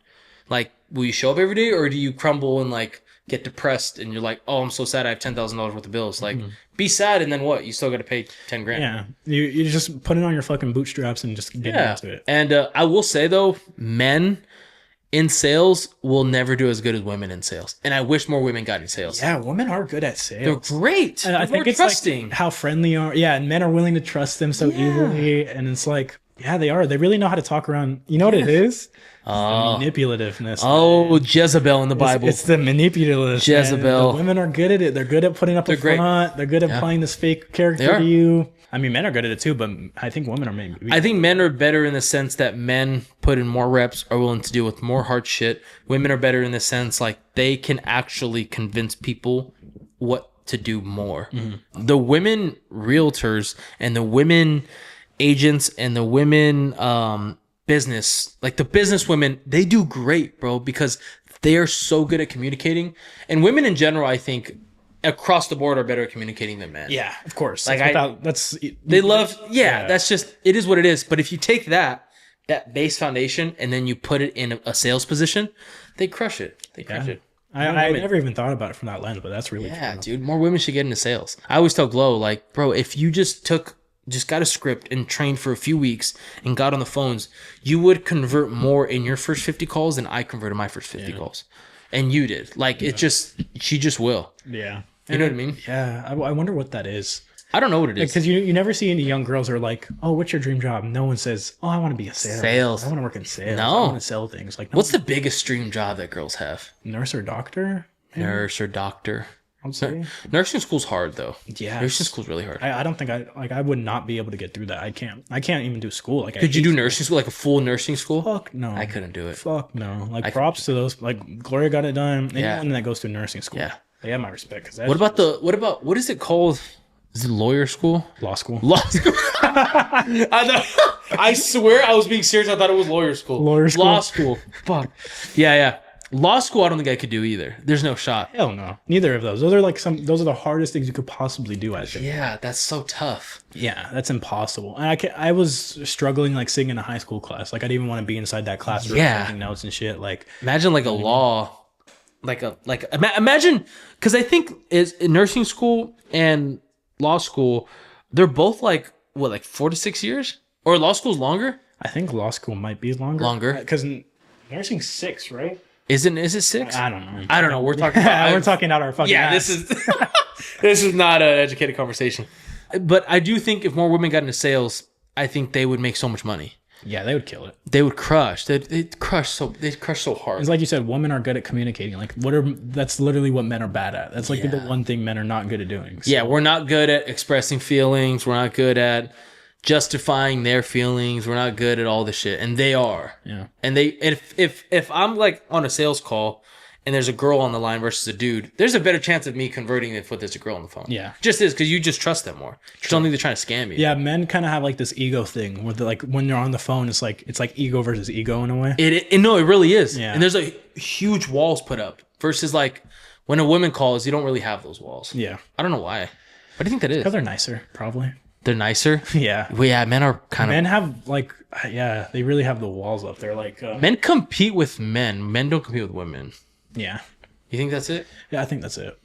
Like, will you show up every day, or do you crumble and like get depressed and you're like, oh, I'm so sad I have $10,000 worth of bills? Like, be sad, and then what? You still got to pay 10 grand. Yeah, you just put it on your fucking bootstraps and just get into it. And I will say though, men in sales will never do as good as women in sales, and I wish more women got in sales. Yeah, women are good at sales. They're great. And I think it's trusting, like how friendly are. Yeah, and men are willing to trust them so easily, and it's like, yeah, they are. They really know how to talk around. You know what it is? The manipulativeness. Oh, man. Jezebel in the Bible. It's the manipulative. Jezebel. The women are good at it. They're good at putting up a front. They're good at playing this fake character to you. I mean, men are good at it too, but I think women are maybe. I think men are better in the sense that men put in more reps, are willing to deal with more hard shit. Women are better in the sense like they can actually convince people what to do more. The women realtors and the women agents and the women business, like the business women, they do great, bro, because they are so good at communicating. And women in general, I think, across the board are better at communicating than men. Yeah, of course. Like that's just, it is what it is. But if you take that base foundation and then you put it in a sales position, they crush it. They crush it. I never even thought about it from that lens, but that's really true. Dude. Dude, more women should get into sales. I always tell Glow, like, bro, if you just got a script and trained for a few weeks and got on the phones, you would convert more in your first 50 calls than I converted my first 50 calls. And you did. Like, she just will. Yeah. You know what I mean? Yeah, I wonder what that is. I don't know what it is. Because you never see any young girls who are like, oh, what's your dream job? No one says, oh, I want to be a sales. I want to work in sales. No. I want to sell things. Like, no, What's the biggest dream job that girls have? nurse or doctor? Nurse or doctor. I'd say. Nursing school's hard though. Yeah. Nursing school's really hard. I don't think I would not be able to get through that. I can't even do school. Like, Could you do nursing school, like a full nursing school? Fuck no. I couldn't do it. Fuck no. Like, props to those. Like, Gloria got it done. Yeah. Anyone that goes to nursing school. Yeah. They have my respect. Cause What is it called? Is it lawyer school? law school? Law school. I swear I was being serious. I thought it was lawyer school. Lawyer school? Law school. Fuck. Yeah. Law school, I don't think I could do either. There's no shot. Hell no. Neither of those. Those are the hardest things you could possibly do, I think. Yeah, that's so tough. Yeah, that's impossible. And I was struggling like sitting in a high school class. Like I didn't even want to be inside that classroom taking notes and shit. Like Imagine like a law, imagine, because I think is in nursing school and law school, they're both like 4 to 6 years, or law school's longer. I think law school might be longer. Longer? Because nursing's 6, right? Is it 6? I don't know. I don't know. We're talking. About, We're talking out our fucking ass. This is this is not an educated conversation. But I do think if more women got into sales, I think they would make so much money. Yeah, they would kill it. They would crush. They'd crush so hard. It's like you said, women are good at communicating. Like that's literally what men are bad at. That's like the one thing men are not good at doing. So. Yeah, we're not good at expressing feelings. We're not good at justifying their feelings. We're not good at all this shit, and they are. Yeah. And if I'm like on a sales call and there's a girl on the line versus a dude, there's a better chance of me converting if there's a girl on the phone. Yeah. Just is because you just trust them more. You don't think they're trying to scam you. Yeah, men kind of have like this ego thing where like when they're on the phone, it's like ego versus ego in a way. No, it really is. Yeah. And there's like huge walls put up versus like when a woman calls, you don't really have those walls. Yeah. I don't know why. What do you think that is? Because they're nicer, probably. They're nicer. Yeah. Well, yeah, men are kind Men have like, yeah, they really have the walls up. They're like, men compete with men. Men don't compete with women. yeah. You think that's it? Yeah, I think that's it.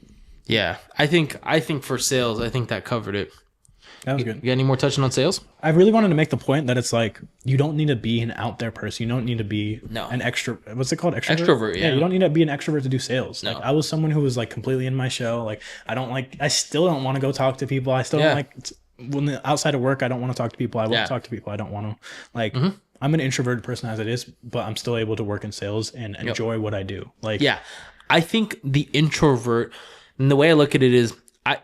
Yeah, I think for sales, I think that covered it. That was good. You got any more touching on sales? I really wanted to make the point that it's like you don't need to be an out there person. You don't need to be an extra. What's it called? Extrovert. Yeah. You don't need to be an extrovert to do sales. No. Like I was someone who was like completely in my shell. Like I still don't want to go talk to people. I still don't like when outside of work. I don't want to talk to people. I won't talk to people. I don't want to like. I'm an introverted person as it is, but I'm still able to work in sales and enjoy what I do. Like I think the introvert, and the way I look at it is,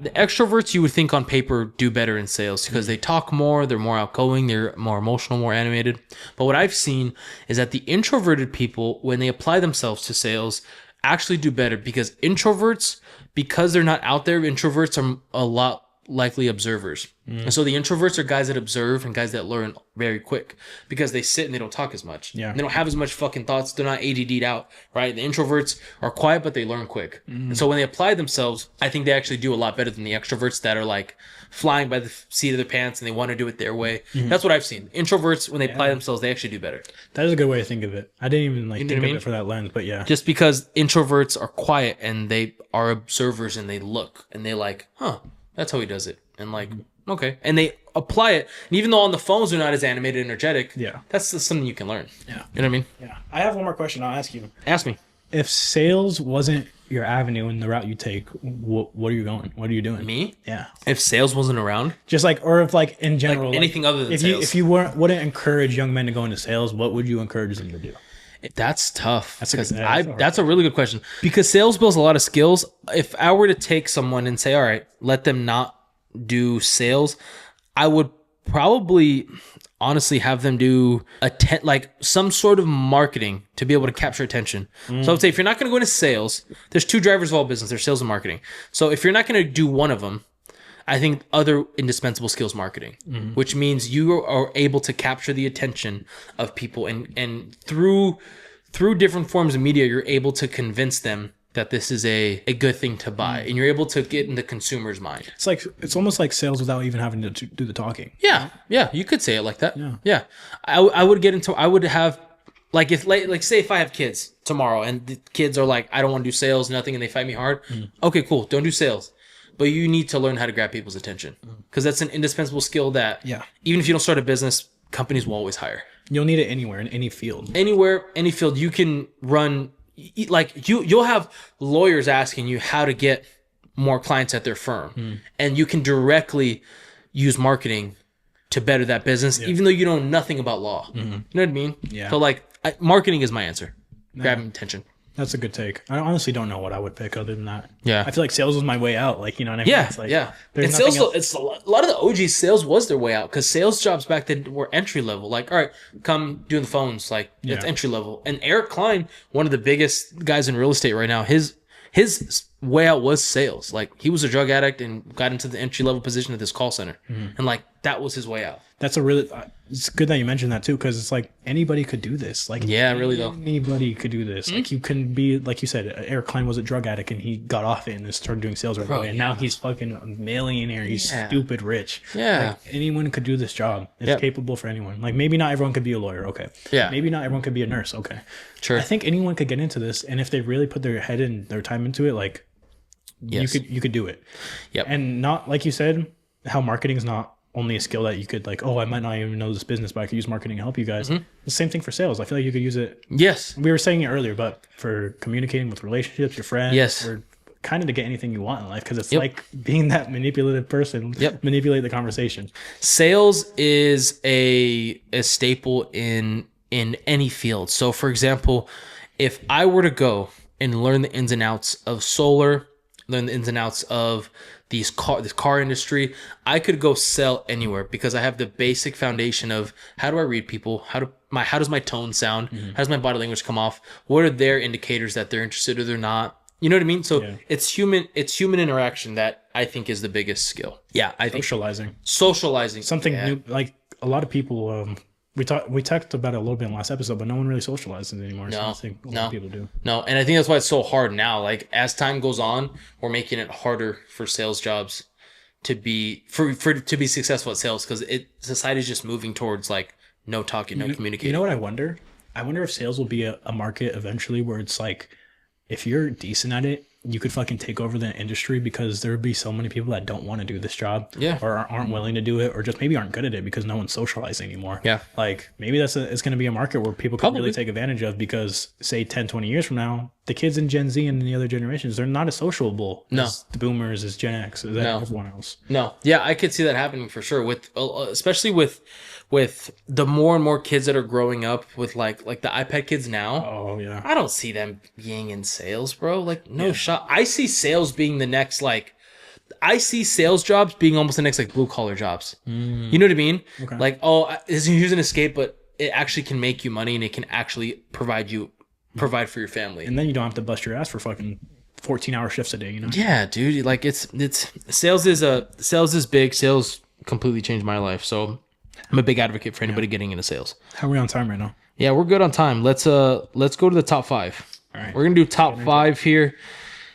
the extroverts you would think on paper do better in sales because they talk more, they're more outgoing, they're more emotional, more animated. But what I've seen is that the introverted people, when they apply themselves to sales, actually do better because introverts, because they're not out there, introverts are a lot likely observers. And so the introverts are guys that observe and guys that learn very quick because they sit and they don't talk as much. Yeah. They don't have as much fucking thoughts. They're not ADD'd out, right? The introverts are quiet, but they learn quick. And so when they apply themselves, I think they actually do a lot better than the extroverts that are like flying by the seat of their pants and they want to do it their way. That's what I've seen. Introverts, when they apply themselves, they actually do better. that is a good way to think of it. I didn't even like think what I of mean? it for that lens, but yeah. Just because introverts are quiet and they are observers and they look and they like, that's how he does it. And like, okay. And they apply it. And even though on the phones they're not as animated and energetic, that's just something you can learn. Yeah. You know what I mean? Yeah. I have one more question I'll ask you. Ask me. If sales wasn't your avenue and the route you take, what are you going? What are you doing? Me? Yeah. If sales wasn't around? Just like, or if like in general, Like anything other than if sales. if you wouldn't encourage young men to go into sales, what would you encourage them to do? That's tough. That's a really good question. Because sales builds a lot of skills. If I were to take someone and say, all right, let them not do sales, I would probably honestly have them do like some sort of marketing to be able to capture attention. So I would say if you're not going to go into sales, there's two drivers of all business. There's sales and marketing. So if you're not going to do one of them, I think other indispensable skills marketing, which means you are able to capture the attention of people and through different forms of media, you're able to convince them that this is a good thing to buy, and you're able to get in the consumer's mind. It's almost like sales without even having to do the talking. Yeah, you could say it like that. Yeah. I would have like say if I have kids tomorrow and the kids are like, I don't want to do sales, nothing, and they fight me hard. Okay, cool. Don't do sales, but you need to learn how to grab people's attention because that's an indispensable skill that even if you don't start a business, companies will always hire. You'll need it anywhere in any field. Anywhere, any field, you can run. Like you'll have lawyers asking you how to get more clients at their firm. And you can directly use marketing to better that business, even though you know nothing about law. You know what I mean? Yeah. So like marketing is my answer. Grabbing attention. That's a good take. I honestly don't know what I would pick other than that. Yeah. I feel like sales was my way out. Like, you know what I mean? Yeah, It's like, yeah. There's And nothing sales, else. it's a lot of the OG sales was their way out because sales jobs back then were entry level. Like, all right, come doing the phones. Like, it's entry level. And Eric Klein, one of the biggest guys in real estate right now, his way out was sales. Like, he was a drug addict and got into the entry level position at this call center, and like that was his way out. That's a really. It's good that you mentioned that too, because it's like anybody could do this. Like, Yeah, really though. anybody could do this. Like, you can be, like you said, Eric Klein was a drug addict and he got off it and just started doing sales right away. And now he's fucking a millionaire. He's Yeah. stupid rich. Yeah. Like, anyone could do this job. It's Yep. capable for anyone. Like, maybe not everyone could be a lawyer. Okay. Yeah. Maybe not everyone could be a nurse. Okay. Sure. I think anyone could get into this, and if they really put their head and their time into it, like, Yes. you could do it. Yep. And not, like you said, how marketing is not only a skill that you could, like, oh, I might not even know this business, but I could use marketing to help you guys. The same thing for sales. I feel like you could use it. Yes. We were saying it earlier, but for communicating with relationships, your friends, Yes. or kind of to get anything you want in life, because it's Yep. like being that manipulative person. Yep. Manipulate the conversation. Sales is a staple in any field. So for example, if I were to go and learn the ins and outs of solar, learn the ins and outs of this car industry, I could go sell anywhere because I have the basic foundation of how do I read people, how does my tone sound, how does my body language come off, what are their indicators that they're interested or they're not. You know what I mean? So it's human interaction that I think is the biggest skill. Yeah, I think socializing. Something Yeah. new. Like, a lot of people, we talked about it a little bit in the last episode, but no one really socializes anymore. So I think a lot of people do. No, and I think that's why it's so hard now. Like as time goes on, we're making it harder for sales jobs to be to be successful at sales because society's just moving towards like no talking, no communicating. You know what I wonder? I wonder if sales will be a market eventually where it's like, if you're decent at it, you could fucking take over the industry, because there would be so many people that don't want to do this job, or aren't willing to do it, or just maybe aren't good at it because no one's socializing anymore. Yeah. Like, maybe it's going to be a market where people can really take advantage of, because say 10, 20 years from now, the kids in Gen Z and the other generations, they're not as sociable as the boomers, as Gen X, as everyone else. No. Yeah, I could see that happening for sure. With especially with the more and more kids that are growing up with like the iPad kids now. Oh yeah. I don't see them being in sales, bro. Like no shot. I see sales being the next I see sales jobs being almost the next like blue collar jobs. You know what I mean? Okay. Like, here's an escape, but it actually can make you money and it can actually provide for your family. And then you don't have to bust your ass for fucking 14-hour shifts a day, you know? Yeah, dude. Like it's sales is big. Sales completely changed my life. So I'm a big advocate for anybody getting into sales. How are we on time right now? Yeah, we're good on time. Let's go to the top 5. All right. We're gonna do top 5 here.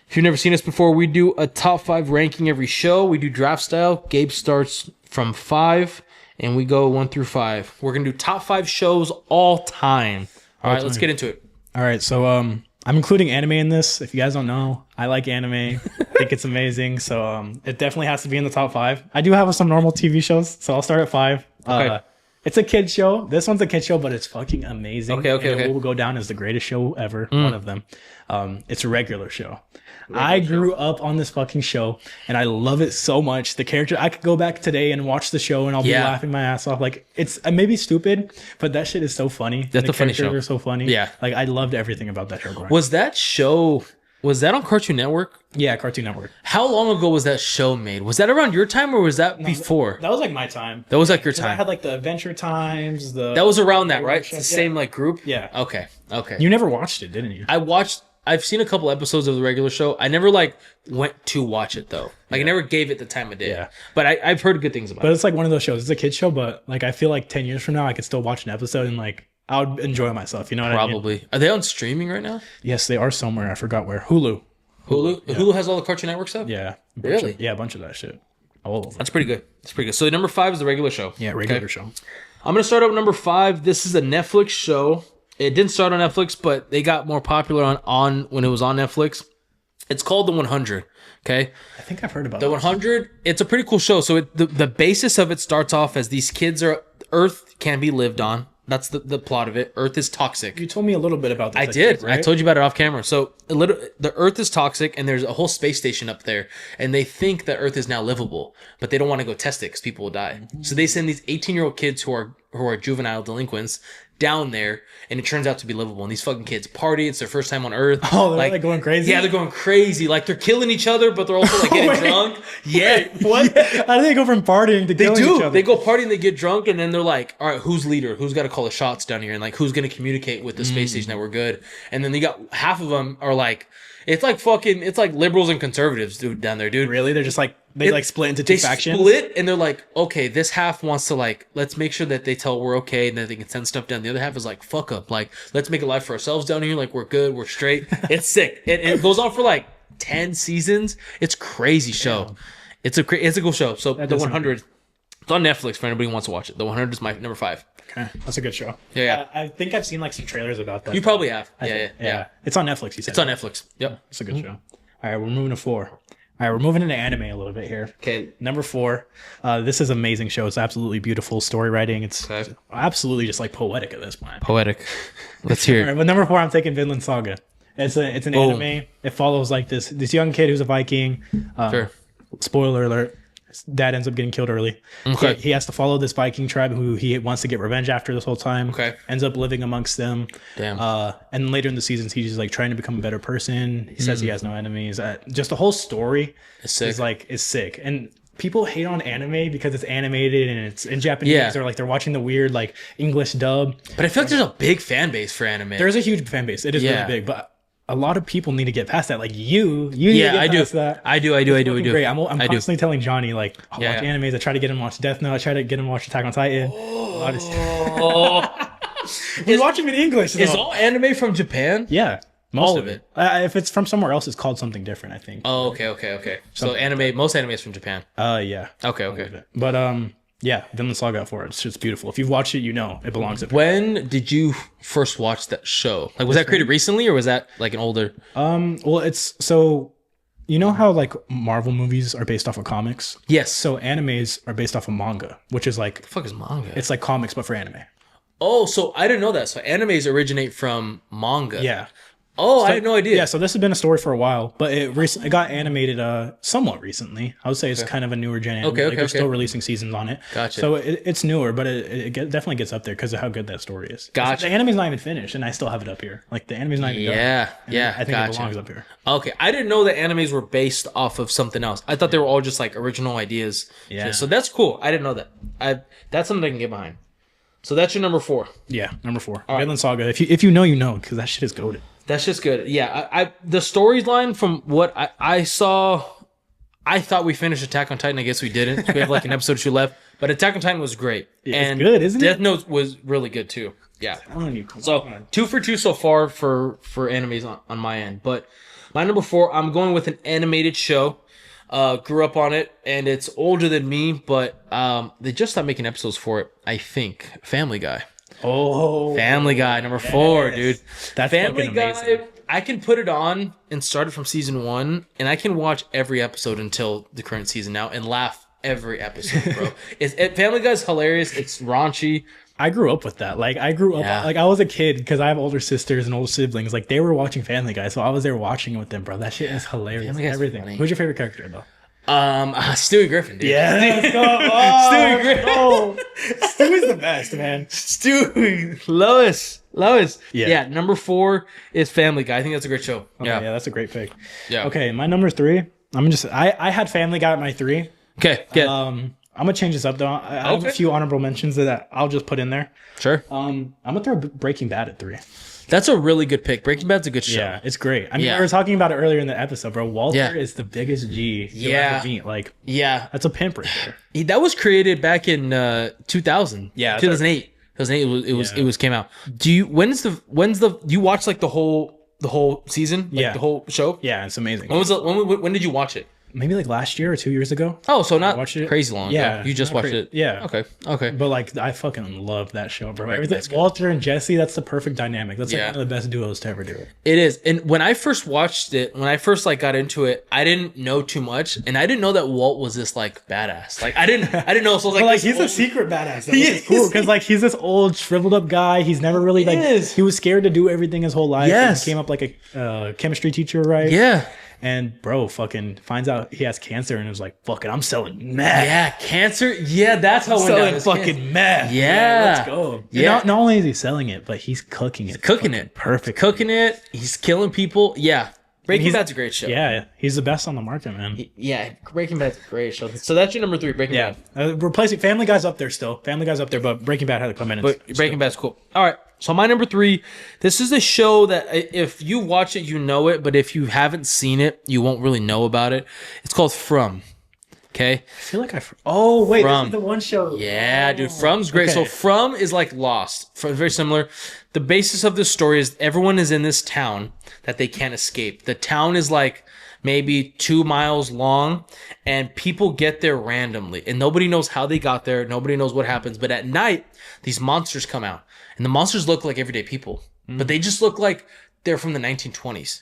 If you've never seen us before, we do a top 5 ranking every show. We do draft style. Gabe starts from 5 and we go 1 through 5. We're gonna do top 5 shows all time. All right, let's get into it. All right, so I'm including anime in this. If you guys don't know, I like anime. I think it's amazing. So it definitely has to be in the top 5. I do have some normal TV shows, so I'll start at 5. Okay. It's a kid show. This one's a kid show, but it's fucking amazing. Okay. It will go down as the greatest show ever. One of them. It's a regular show. I grew up on this fucking show, and I love it so much. The character, I could go back today and watch the show, and I'll be laughing my ass off. Like, it's maybe stupid, but that shit is so funny. That's a funny show. They're so funny. Yeah. Like, I loved everything about that show. Was that on Cartoon Network? Yeah, Cartoon Network. How long ago was that show made? Was that around your time or was that before? That was like my time. That was like your I time. had like the Adventure Times. That was around that, right? It's the same like group? Yeah. Okay. You never watched it, didn't you? I've seen a couple episodes of the regular show. I never like went to watch it though. Like I never gave it the time of day. Yeah. But I've heard good things about But it. it's like one of those shows. It's a kid's show, but like I feel like 10 years from now, I could still watch an episode and like I would enjoy myself. You know what I mean? Probably. Are they on streaming right now? Yes, they are somewhere. I forgot where. Hulu. Hulu? Hulu has all the Cartoon Network stuff? Yeah. Really? Yeah, a bunch of that shit. All of it. That's pretty good. So number 5 is the regular show. Yeah, regular Okay. show. I'm going to start out with number 5. This is a Netflix show. It didn't start on Netflix, but they got more popular on when it was on Netflix. It's called The 100. Okay. I think I've heard about The this. 100, it's a pretty cool show. So the basis of it starts off as these kids Earth can be lived on. That's the plot of it. Earth is toxic. You told me a little bit about this. I did. think, right? I told you about it off camera. So the Earth is toxic, and there's a whole space station up there, and they think that Earth is now livable, but they don't want to go test it because people will die. So they send these 18-year-old kids who are juvenile delinquents down there, and it turns out to be livable. And these fucking kids party. It's their first time on Earth. Oh, they're like going crazy? Yeah, they're going crazy. Like they're killing each other, but they're also like getting Wait. drunk. Yeah. What? How do they go from partying to They killing each do. other? They go party and they get drunk, and then they're like, "All right, who's leader? Who's got to call the shots down here? And like, who's going to communicate with the space station that we're good?" And then they got half of them are like, it's like liberals and conservatives, dude, down there, dude. Really? They're just like they like split into two They factions. split, and they're like, okay, this half wants to like, let's make sure that they tell we're okay, and that they can send stuff down. The other half is like, fuck up, like, let's make a life for ourselves down here, like we're good, we're straight. It's sick. It goes on for like 10 seasons. It's crazy show. It's a cool show. So the does 100, it's on Netflix for anybody who wants to watch it. The 100 is my number 5. Okay, that's a good show. Yeah. I think I've seen like some trailers about that. You probably have. Yeah. It's on Netflix. You said It's on Netflix. Yep. It's a good show. All right, we're moving to 4. All right, we're moving into anime a little bit here. Okay. Number 4. This is an amazing show. It's absolutely beautiful story writing. It's Okay. absolutely just like poetic at this point. Poetic. Let's hear All it. right, but number 4, I'm taking Vinland Saga. It's an Boom. anime. It follows like this young kid who's a Viking. Sure. Spoiler alert. His dad ends up getting killed early. Okay. He has to follow this Viking tribe who he wants to get revenge after this whole time. Okay. Ends up living amongst them. Damn. And later in the seasons, he's just like trying to become a better person. He says he has no enemies. Just the whole story It's sick. is sick. And people hate on anime because it's animated and it's in Japanese, Yeah. or like they're watching the weird like English dub. But I feel like there's a big fan base for anime. There's a huge fan base. It is Yeah. really big, but a lot of people need to get past that. Like you need to Yeah, get I do. past that. I do. Great. I'm I do. constantly telling Johnny like, watch Yeah. animes. I try to get him to watch Death Note. I try to get him to watch Attack on Titan. Oh. We watch him in English. Is though. all anime from Japan? Yeah, most All of of it. If it's from somewhere else, it's called something different. I think. Oh, okay. So most anime is from Japan. Yeah. Okay. But yeah, Vinland Saga for it. It's just beautiful. If you've watched it, you know it belongs to. When did you first watch that show? Like, was that created recently, or was that like an older? Well, it's so. You know how like Marvel movies are based off of comics? Yes. So animes are based off of manga, which is like the fuck is manga? it's like comics but for anime. Oh, so I didn't know that. So animes originate from manga. Yeah. Oh, I had no idea. Yeah, so this has been a story for a while, but it got animated somewhat recently. I would say it's kind of a newer gen anime. Okay, They're still releasing seasons on it. Gotcha. So it's newer, but definitely gets up there because of how good that story is. Gotcha. The anime's not even finished, and I still have it up here. Like the anime's not even done. Yeah. I think Gotcha. it belongs up here. Okay, I didn't know that animes were based off of something else. I thought they were all just like original ideas. Yeah. So that's cool. I didn't know that. That's something I can get behind. So that's your number 4. Yeah, number 4. Vinland Saga. If you know, you know, because that shit is goated. That's just good. Yeah, I the storyline from what I saw, I thought we finished Attack on Titan. I guess we didn't. We have like an episode or 2 left. But Attack on Titan was great. It's good, isn't it? Death Note was really good too. Yeah. So 2 for 2 so far for animes on my end. But my number 4, I'm going with an animated show. Grew up on it, and it's older than me, but they just stopped making episodes for it. I think Family Guy. Family Guy, number 4, dude. That's Family fucking Guy. amazing. I can put it on and start it from season 1, and I can watch every episode until the current season now and laugh every episode, bro. Family Guy's hilarious. It's raunchy. I grew up with that. Like I grew up, Yeah. like I was a kid because I have older sisters and older siblings. Like they were watching Family Guy, so I was there watching it with them, bro. That shit is hilarious. Family Guy's Everything. funny. Who's your favorite character though? Stewie Griffin, dude. let's go. Stewie Griffin. Stewie's the best, man. Stewie. Lois. Yeah. Number 4 is Family Guy. I think that's a great show. Yeah, that's a great pick. Yeah. Okay, my number 3. I had Family Guy at my 3. Okay. Good. I'm gonna change this up though. I have Okay. a few honorable mentions that I'll just put in there. Sure. I'm gonna throw Breaking Bad at 3. That's a really good pick. Breaking Bad's a good show. Yeah, it's great. I mean, Yeah. we were talking about it earlier in the episode, bro. Walter Yeah. is the biggest G you'll Yeah. ever meet. Like, Yeah. that's a pimp right there. That was created back in 2000. Yeah, that's 2008. 2008 it was came out. Do you do you watch like the whole season? Like Yeah. the whole show? Yeah, it's amazing. When did you watch it? maybe like last year or 2 years ago. Oh, so not watched it. crazy long Yeah, ago. You just not watched cra- it. yeah. Okay. But like, I fucking love that show, bro. Right, Everything, that's good. Walter and Jesse, that's the perfect dynamic. That's like Yeah. one of the best duos to ever do it. It is. And when I first watched it, when I first like got into it, I didn't know too much, and I didn't know that Walt was this like badass. Like I didn't know. So I was like, But like, this he's a old- secret badass. Though, He which is cool is. because like he's this old shriveled up guy. He's never really like is. he was scared to do everything his whole life. Yes. He came up like a chemistry teacher, right? Yeah. And bro, fucking finds out he has cancer and is like, "Fuck it, I'm selling meth. Yeah, cancer. Yeah, that's how it went down. selling It's fucking cancer. meth. Yeah. Let's go. Yeah. Yeah. Not only is he selling it, but he's cooking it. Cooking it. Perfect. Cooking it. He's killing people. Yeah. Breaking He's- Bad's a great show. Yeah, he's the best on the market, man. Yeah, Breaking Bad's a great show. So that's your number 3, Breaking Yeah, Bad. replacing Family Guy's up there still. Family Guy's up there, but Breaking Bad had to come in. But Breaking Bad's cool. All right. So my number 3, this is a show that if you watch it, you know it, but if you haven't seen it, you won't really know about it. It's called From. Okay. I feel like Oh wait, From. this is the one show. Yeah, dude. From's great. So Okay. From is like Lost. Very similar. The basis of this story is everyone is in this town that they can't escape. The town is like maybe 2 miles long, and people get there randomly, and nobody knows how they got there. Nobody knows what happens. But at night, these monsters come out, and the monsters look like everyday people, but they just look like they're from the 1920s.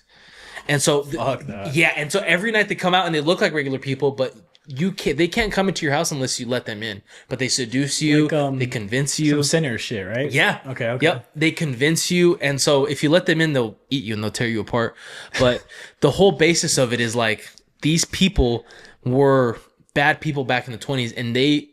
And so, Fuck that. yeah, and so every night they come out and they look like regular people, but they can't come into your house unless you let them in. But they seduce you, Like, they convince you. Some sinner shit, right? Yeah. Okay. Yep. They convince you, and so if you let them in, they'll eat you and they'll tear you apart. But the whole basis of it is like these people were bad people back in the 20s, and they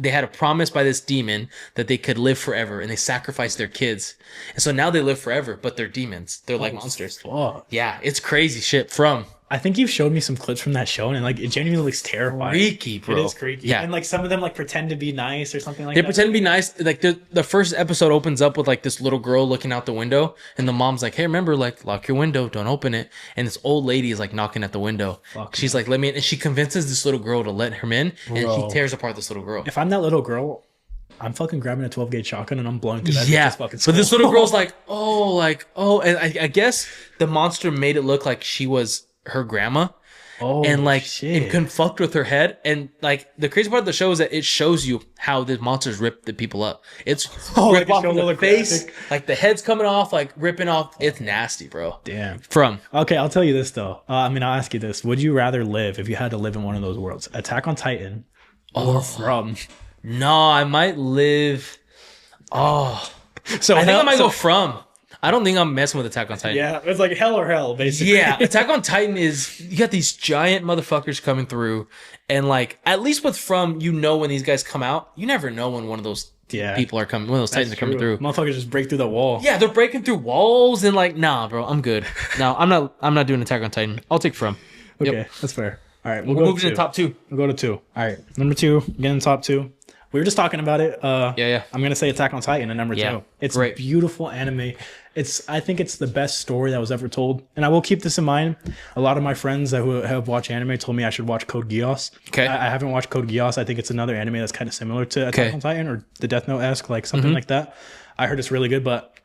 had a promise by this demon that they could live forever, and they sacrificed their kids, and so now they live forever, but they're demons. They're like monsters. Fuck. Yeah, it's crazy shit. From I think you've showed me some clips from that show, and like it genuinely looks terrifying. freaky, bro. It is creaky. Yeah. And like some of them like pretend to be nice or something like They that. pretend to be nice. Like the first episode opens up with like this little girl looking out the window, and the mom's like, "Hey, remember, like lock your window, don't open it." And this old lady is like knocking at the window. She's like, "Let me in," and she convinces this little girl to let him in, and Bro. he tears apart this little girl. If I'm that little girl, I'm fucking grabbing a 12 gauge shotgun and I'm blowing through that. Yeah, bitch's fucking but this skull. little girl's like, oh, and I guess the monster made it look like she was her grandma. Oh, And like shit. it can fuck with her head, and like the crazy part of the show is that it shows you how the monsters rip the people up. It's like rip it off shows from all the the face, graphic. like the head's coming off, like ripping off. It's nasty, bro. Damn. From Okay, I'll tell you this though. I'll ask you this: would you rather live if you had to live in one of those worlds, Attack on Titan, or From? no, I might live. Oh, So I think I might go From. I don't think I'm messing with Attack on Titan. Yeah, it's like hell or hell, basically. Yeah, Attack on Titan is you got these giant motherfuckers coming through, and like at least with From, you know when these guys come out, you never know when one of those Yeah. people are coming, when those Titans are coming through. Motherfuckers just break through the wall. Yeah, they're breaking through walls and like, nah, bro, I'm good. No, I'm not doing Attack on Titan. I'll take From. Okay, Yep. that's fair. All right, We'll go move to to the top 2. We'll go to 2. All right, number 2. Getting top 2. We were just talking about it. Yeah. I'm gonna say Attack on Titan at number Yeah, 2. It's great. beautiful anime. I think it's the best story that was ever told, and I will keep this in mind. A lot of my friends who have watched anime told me I should watch Code Geass. Okay. I haven't watched Code Geass. I think it's another anime that's kind of similar to Attack Okay. Mm-hmm. on Titan or the Death Note esque, like something like that. I heard it's really good, but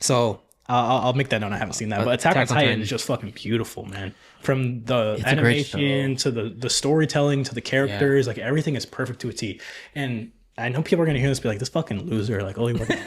so I'll make that known. I haven't seen that, but Attack on Titan is just fucking beautiful, man. From the a great animation to the storytelling to the characters, like everything is perfect to a T. And I know people are gonna hear this and be like, "This fucking loser!" Like, only working.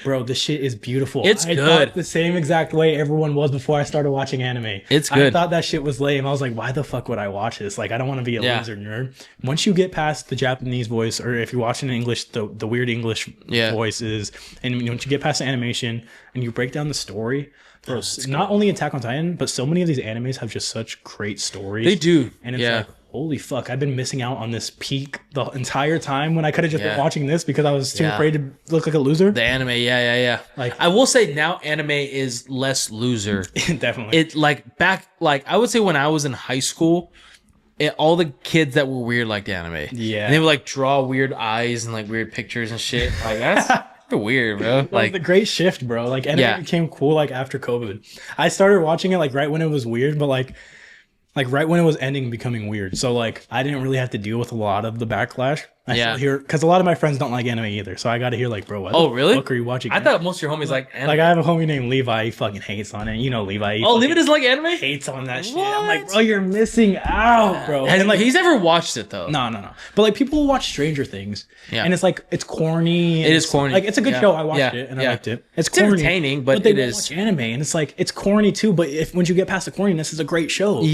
Bro, this shit is beautiful. It's I good. thought the same exact way everyone was before I started watching anime. It's I good. thought that shit was lame. I was like, why the fuck would I watch this? Like, I don't want to be a Yeah. loser nerd. Once you get past the Japanese voice, or if you're watching in English, the weird English Yeah. voices, and once you get past the animation and you break down the story, bro, not only Attack on Titan, but so many of these animes have just such great stories. They do. And it's Yeah. like, holy fuck, I've been missing out on this peak the entire time when I could have just Yeah. been watching this because I was too Yeah. afraid to look like a loser. The anime, yeah. Like- I will say now anime is less loser. Definitely. It like back like I would say when I was in high school, all the kids that were weird liked anime. Yeah. And they would like draw weird eyes and like weird pictures and shit. Like that's weird, bro. Like Like the great shift, bro. Like anime Yeah. became cool like after COVID. I started watching it like right when it was weird, but like right when it was ending and becoming weird. So like I didn't really have to deal with a lot of the backlash. I Yeah. still hear, because a lot of my friends don't like anime either. So I got to hear like, bro, what Oh, the really? fuck are you watching? I thought most of your homies like anime. like I have a homie named Levi. He fucking hates on it. You know Levi. He Oh, Leave fucking It is like anime? hates on that shit. I'm like, What? bro, you're missing out, bro. And And like, he's never watched it though. no. But like people will watch Stranger Things, Yeah. and it's like it's corny. It is corny. Like it's a good Yeah. show. I watched Yeah. it and Yeah. I liked it. It's It's corny, entertaining, but they it won't is- watch anime, and it's like it's corny too. But if once you get past the corniness, it's a great show. Like,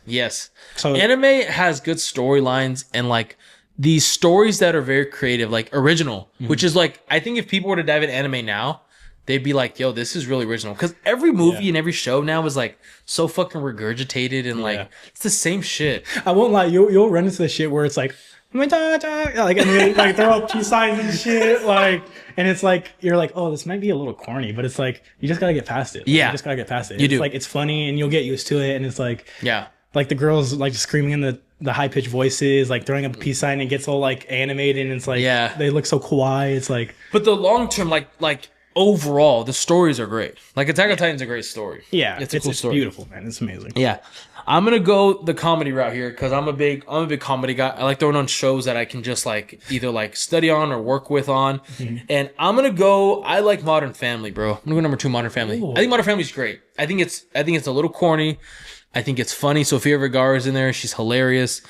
Yes. So- anime has good storylines and like these stories that are very creative, like original, Mm-hmm. which is like I think if people were to dive into anime now, they'd be like, "Yo, this is really original." Because every movie and every show now is like so fucking regurgitated and Yeah. like it's the same shit. I won't lie. You'll run into the shit where it's like. Like and they like throw up peace signs and shit like and it's like you're like, oh, this might be a little corny, but it's like you just gotta get past it. Like, Yeah. you just gotta get past it. You It's do. like it's funny and you'll get used to it, and it's like Yeah. the girls like screaming in the high pitched voices, like throwing up a peace sign, and it gets all like animated, and it's like Yeah. they look so kawaii. It's like But the long term, like overall, the stories are great. Like Attack on Titan's a great story. yeah, It's a cool story. beautiful, man. It's amazing. Yeah. I'm gonna go the comedy route here because I'm a big comedy guy. I like throwing on shows that I can just like either like study on or work with on. And I'm gonna go. I like Modern Family, bro. I'm gonna go number 2, Modern Family. Ooh. I think Modern Family's great. I think it's a little corny. I think it's funny. Sofia Vergara's in there. She's hilarious.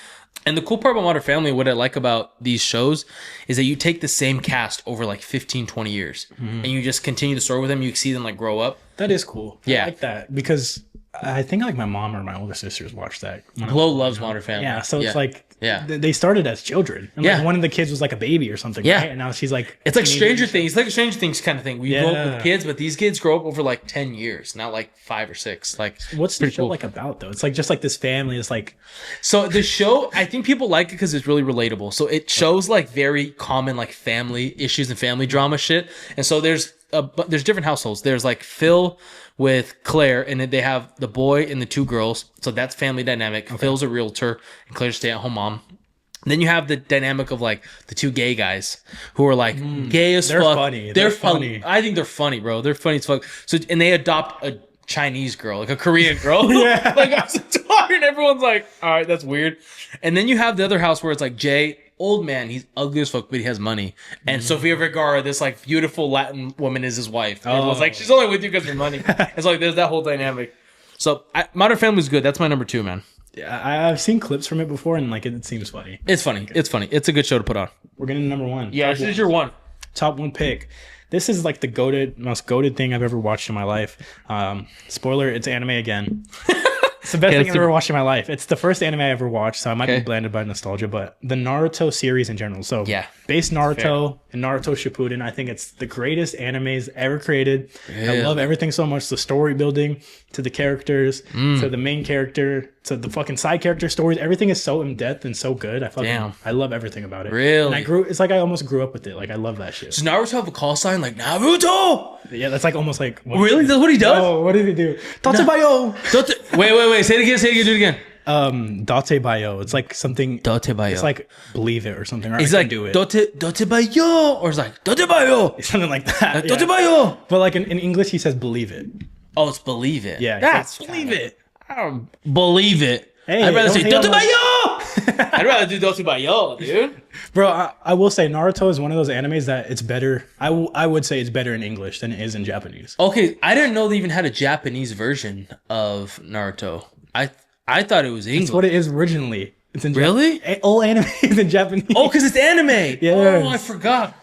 And the cool part about Modern Family, what I like about these shows, is that you take the same cast over like 15, 20 years, and you just continue the story with them. You see them like grow up. That is cool. Yeah. I like that because I think like my mom or my older sisters watched that. when I Flo loves Modern Family. Yeah, so it's like Yeah. they started as children. And Yeah. like one of the kids was like a baby or something. Yeah. Right? And now she's like It's like teenager. Stranger Things. It's like a Stranger Things kind of thing. We grow up Yeah. with kids, but these kids grow up over like 10 years, not like 5 or 6. Like, What's the pretty show cool. like about though? It's like just like this family. It's like So the show, I think people like it because it's really relatable. So it shows like very common like family issues and family drama shit. And so there's different households. There's like Phil with Claire, and then they have the boy and the 2 girls. So that's family dynamic. Phil's a realtor, and Claire's a stay-at-home mom. And then you have the dynamic of like the 2 gay guys who are like gay as They're fuck. funny. They're They're funny. funny. I think they're funny, bro. They're funny as fuck. So and they adopt a Chinese girl, like a Korean girl. Yeah. Like I was talking, and everyone's like, all right, that's weird. And then you have the other house where it's like Jay, old man, he's ugly as fuck, but he has money. And Sofia Vergara, this like beautiful Latin woman, is his wife. And everyone's like, she's only with you because of your money. It's like there's that whole dynamic. So Modern Family's good. That's my number 2, man. I've seen clips from it before, and like it seems funny. It's funny. It's funny. It's a good show to put on. We're getting to number 1. Yeah, this is your one. Top 1 pick. This is like the most goated thing I've ever watched in my life. Spoiler, it's anime again. It's the best thing I've ever watched in my life. It's the first anime I ever watched, so I might be blinded by nostalgia, but the Naruto series in general. So Yeah. base Naruto and Naruto Shippuden, I think it's the greatest animes ever created. I love everything so much. The story building to the characters, to the main character, to the fucking side character stories. Everything is so in depth and so good. I love everything about it. Really? And it's like I almost grew up with it. Like I love that shit. Does Naruto have a call sign like Naruto? Yeah, that's like almost like Really? That's what he does? Oh, what did he do? Datebayo. Wait. Say it again. Do it again. Datebayo. It's like something. Dotebayo. It's like believe it or something. Or It's I like can do it. Dotebayo, or it's like Dotebayo. Something like that. Yeah. Dotebayo. But like in English, he says believe it. Oh, it's believe it. Yeah, that's believe it. I don't believe it. Hey, I'd rather don't say hate on Dotebayo. I'd rather do Dotebayo, dude. Bro, I will say Naruto is one of those animes that it's better. I would say it's better in English than it is in Japanese. Okay, I didn't know they even had a Japanese version of Naruto. I thought it was English. That's what it is originally. It's in Really? All anime is in Japanese. Oh, because it's anime. Yes. Oh, I forgot.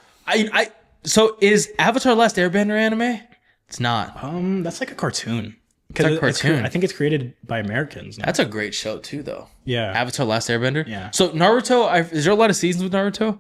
So is Avatar: Last Airbender anime? It's not. That's like a cartoon. It's a cartoon. I think it's created by Americans. That's a great show too, though. Yeah. Avatar: Last Airbender. Yeah. So Naruto, is there a lot of seasons with Naruto?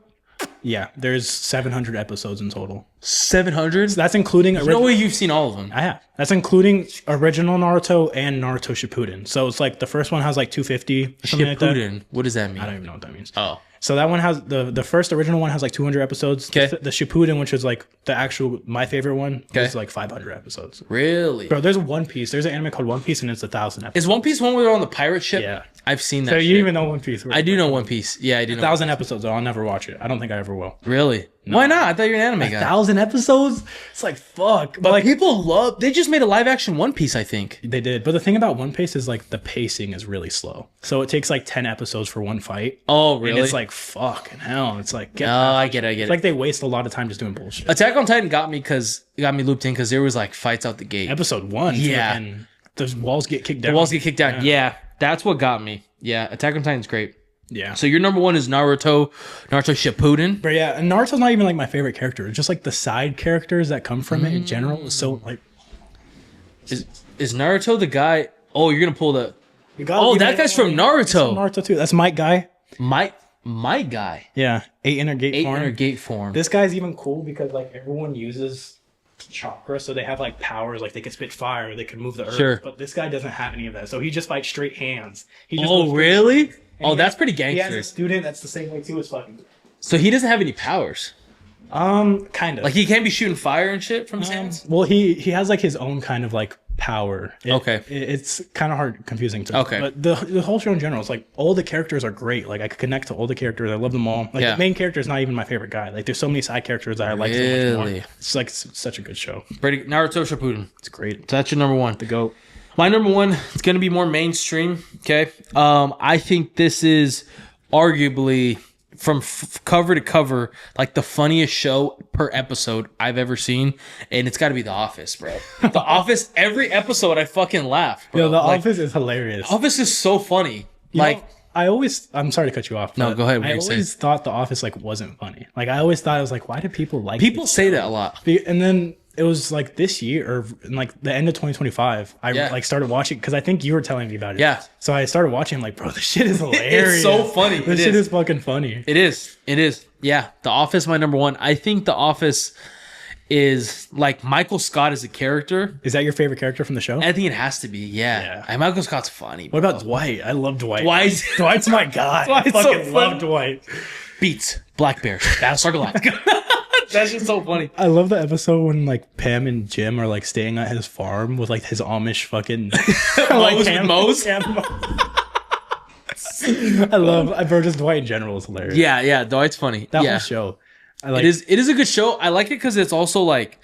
Yeah, there's 700 episodes in total. 700. That's including No way you've seen all of them. I have. That's including original Naruto and Naruto Shippuden. So it's like the first one has like 250 or something like that. Shippuden. What does that mean? I don't even know what that means. Oh. So that one has the first original one has like 200 episodes. Okay. The Shippuden, which is like the actual my favorite one, Okay. is like 500 episodes. Really? Bro, there's One Piece. There's an anime called One Piece, and it's 1,000 episodes. Is One Piece one where they're on the pirate ship? Yeah. I've seen that. So shit. you even know One Piece? I do know One Piece. Yeah, I do know. 1,000 episodes. Though I'll never watch it. I don't think I ever will. Really? Why not? I thought you were an anime guy. 1,000 episodes? It's like, fuck. But like people love. They just made a live action One Piece, I think. They did. But the thing about One Piece is like the pacing is really slow. So it takes like 10 episodes for one fight. Oh, really? And it's like, fucking hell. It's like, I get it. it's like they waste a lot of time just doing bullshit. Attack on Titan got me looped in because there was like fights out the gate. Episode 1. Yeah. And the walls get kicked down. The walls get kicked down. Yeah, that's what got me. Yeah, Attack on Titan's great. Yeah. So your number one is Naruto Shippuden. But yeah, and Naruto's not even like my favorite character. It's just like the side characters that come from it in general is so like. Is Naruto the guy? Oh, you're gonna pull the. Oh, that guy's from Naruto. Naruto too. That's Might Guy. My guy. Yeah, 8 inner gate form. 8 inner gate form. This guy's even cool because like everyone uses chakra, so they have like powers, like they can spit fire, they can move the earth. Sure. But this guy doesn't have any of that, so he just fights straight hands. He just Oh, goes- really? and Oh, he- that's pretty He has a gangster. student that's the same way too as fucking. So he doesn't have any powers. Kind of. Like he can't be shooting fire and shit from his hands. Well, he has like his own kind of like power. Okay. It's kind of hard, confusing to me. Okay. But the whole show in general, it's like all the characters are great. Like I could connect to all the characters. I love them all. Like Yeah. the main character is not even my favorite guy. Like there's so many side characters that I like so much Really? more. It's like such a good show. Naruto Shippuden. It's great. So that's your number one. The GOAT. My number one is going to be more mainstream. Okay. I think this is arguably from cover to cover, like the funniest show per episode I've ever seen. And it's got to be The Office, bro. The Office, every episode I fucking laugh, bro. Yo, The Like, Office is hilarious. Office is so funny. You Like, know, I'm sorry to cut you off. No, but go ahead, what I were you always thought The Office like wasn't funny. Like I always thought it was like, why do people like people this say show? that a lot. And then it was like this year or in like the end of 2025, I Yeah. like started watching because I think you were telling me about it. Yeah. So I started watching. I'm like, bro, this shit is hilarious. so funny. This It shit is. is fucking funny. It is. It is. Yeah. The Office, my number one. I think The Office is like Michael Scott as a character. Is that your favorite character from the show? I think it has to be. Yeah. Yeah. And Michael Scott's funny. What about Dwight? I love Dwight. Dwight? Dwight's my guy. Dwight's I so fucking funny. love Dwight. Beats Black Bear. Battlestar Galactica. That's just so funny. I love the episode when like Pam and Jim are like staying at his farm with like his Amish fucking Moe's with Moe's? bro, just Dwight in general is hilarious. Yeah, yeah. Dwight's funny. That yeah. whole show. I like It is a good show. I like it because it's also like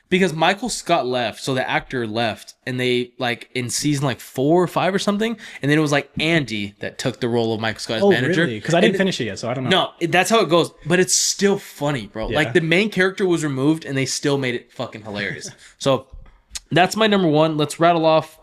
because Michael Scott left, so the actor left, and they like in season like 4 or 5 or something, and then it was like Andy that took the role of Michael Scott as manager. Because I didn't And- finish it yet, so I don't know. No, that's how it goes. But it's still funny, bro. Yeah. Like the main character was removed, and they still made it fucking hilarious. So that's my number one. Let's rattle off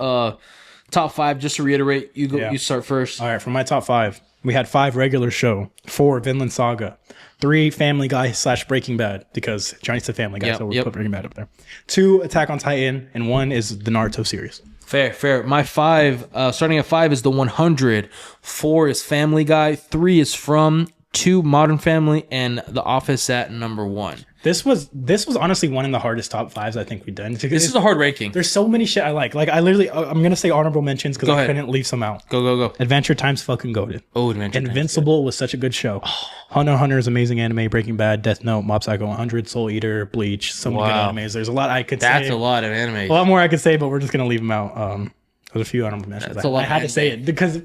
top 5 just to reiterate. You go. Yeah. You start first. All right, for my top 5, we had 5 regular show, 4 Vinland Saga, 3 Family Guy / Breaking Bad because Johnny's the Family Guy, Yep, so we yep. put Breaking Bad up there. 2 Attack on Titan, and 1 is the Naruto series. Fair. My 5, starting at 5 is the 100. 4 is Family Guy. 3 is From. 2 Modern Family, and The Office at number 1. This was honestly one of the hardest top 5s I think we've done. This is a hard ranking. There's so many shit I like. Like I literally, I'm gonna say honorable mentions because Go I ahead. couldn't leave some out. Go. Adventure Time's fucking goated. Oh, Adventure Time. Invincible was such a good show. Hunter x Hunter is amazing anime. Breaking Bad, Death Note, Mob Psycho 100, Soul Eater, Bleach. So many Wow. good animes. There's a lot I could say. That's a lot of anime. A lot more I could say, but we're just gonna leave them out. There's a few honorable mentions. That's a lot I had of to say it because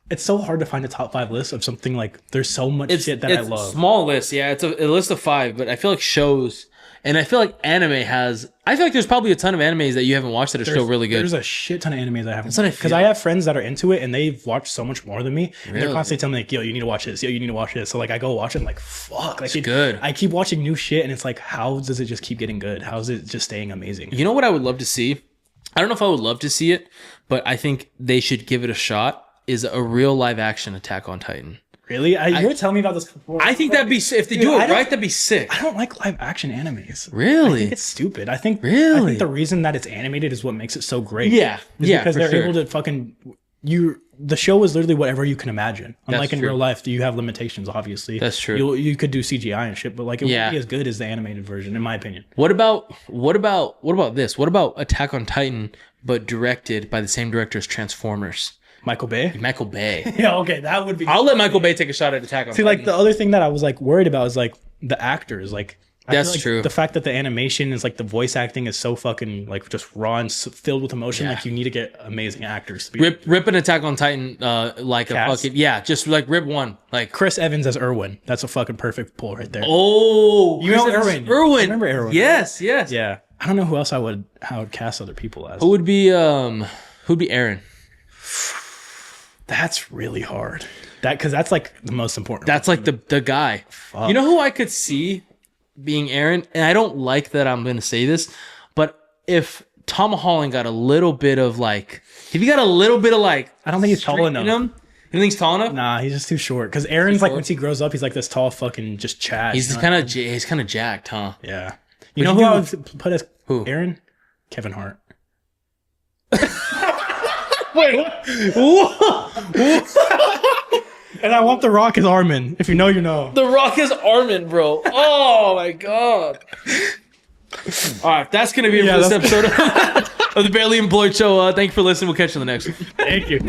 it's so hard to find a top 5 list of something like. There's so much shit that I it's love. small list, yeah. It's a list of 5, but I feel like shows, and I feel like anime has. I feel like there's probably a ton of animes that you haven't watched that are still really good. There's a shit ton of animes I haven't what I because feel. I have friends that are into it and they've watched so much more than me. And they're Really? constantly telling me like, "Yo, you need to watch this. Yo, you need to watch this." So like, I go watch it. And I'm like, fuck, like good. I keep watching new shit, and it's like, how does it just keep getting good? How is it just staying amazing? You know what I would love to see? I don't know if I would love to see it, but I think they should give it a shot. Is a real live action Attack on Titan. Really? You were telling me about this before. I think that'd be if they Dude, do I it don't- right. That'd be sick. I don't like live action animes. I Really? think it's stupid. I think Really? the reason that it's animated is what makes it so great. Yeah. Is Yeah, because for they're sure. able to fucking the show is literally whatever you can imagine. Unlike in true. real life, you have limitations. Obviously, That's true. You could do CGI and shit, but like it Yeah. won't be as good as the animated version, in my opinion. What about this? What about Attack on Titan, but directed by the same director as Transformers? Michael Bay. Michael Bay. Yeah, okay, that would be. I'll let Michael Bay take a shot at Attack on See, Titan. like the other thing that I was like worried about is like the actors. Like I feel That's like true. The fact that the animation is like the voice acting is so fucking like just raw and filled with emotion. Yeah. Like you need to get amazing actors. To be Rip an Attack on Titan like a Cast? fucking just like rip one like. Chris Evans as Irwin. That's a fucking perfect pull right there. Oh, You know Chris Evans- Irwin. Irwin. Remember Irwin? Yes. Yeah. I don't know who else I would cast other people as. Who'd be Aaron? That's really hard. Because that's like the most important. That's like the guy. You know who I could see being Aaron, and I don't like that I'm going to say this, but if Tom Holland got a little bit of like, if he got a little bit of like, I don't think he's tall enough. you know, you think he's tall enough? Nah, he's just too short. Because Aaron's like short? once he grows up, he's like this tall fucking just Chad. He's you know? kind of jacked, huh? Yeah. You know you who I do- would put as Who? Aaron? Kevin Hart. Wait, And I want The Rock as Armin. If you know, you know. The Rock is Armin, bro. Oh my god. All right, that's gonna be it Yeah, for this episode of the Barely Employed Show. Thank you for listening. We'll catch you on the next one. Thank you.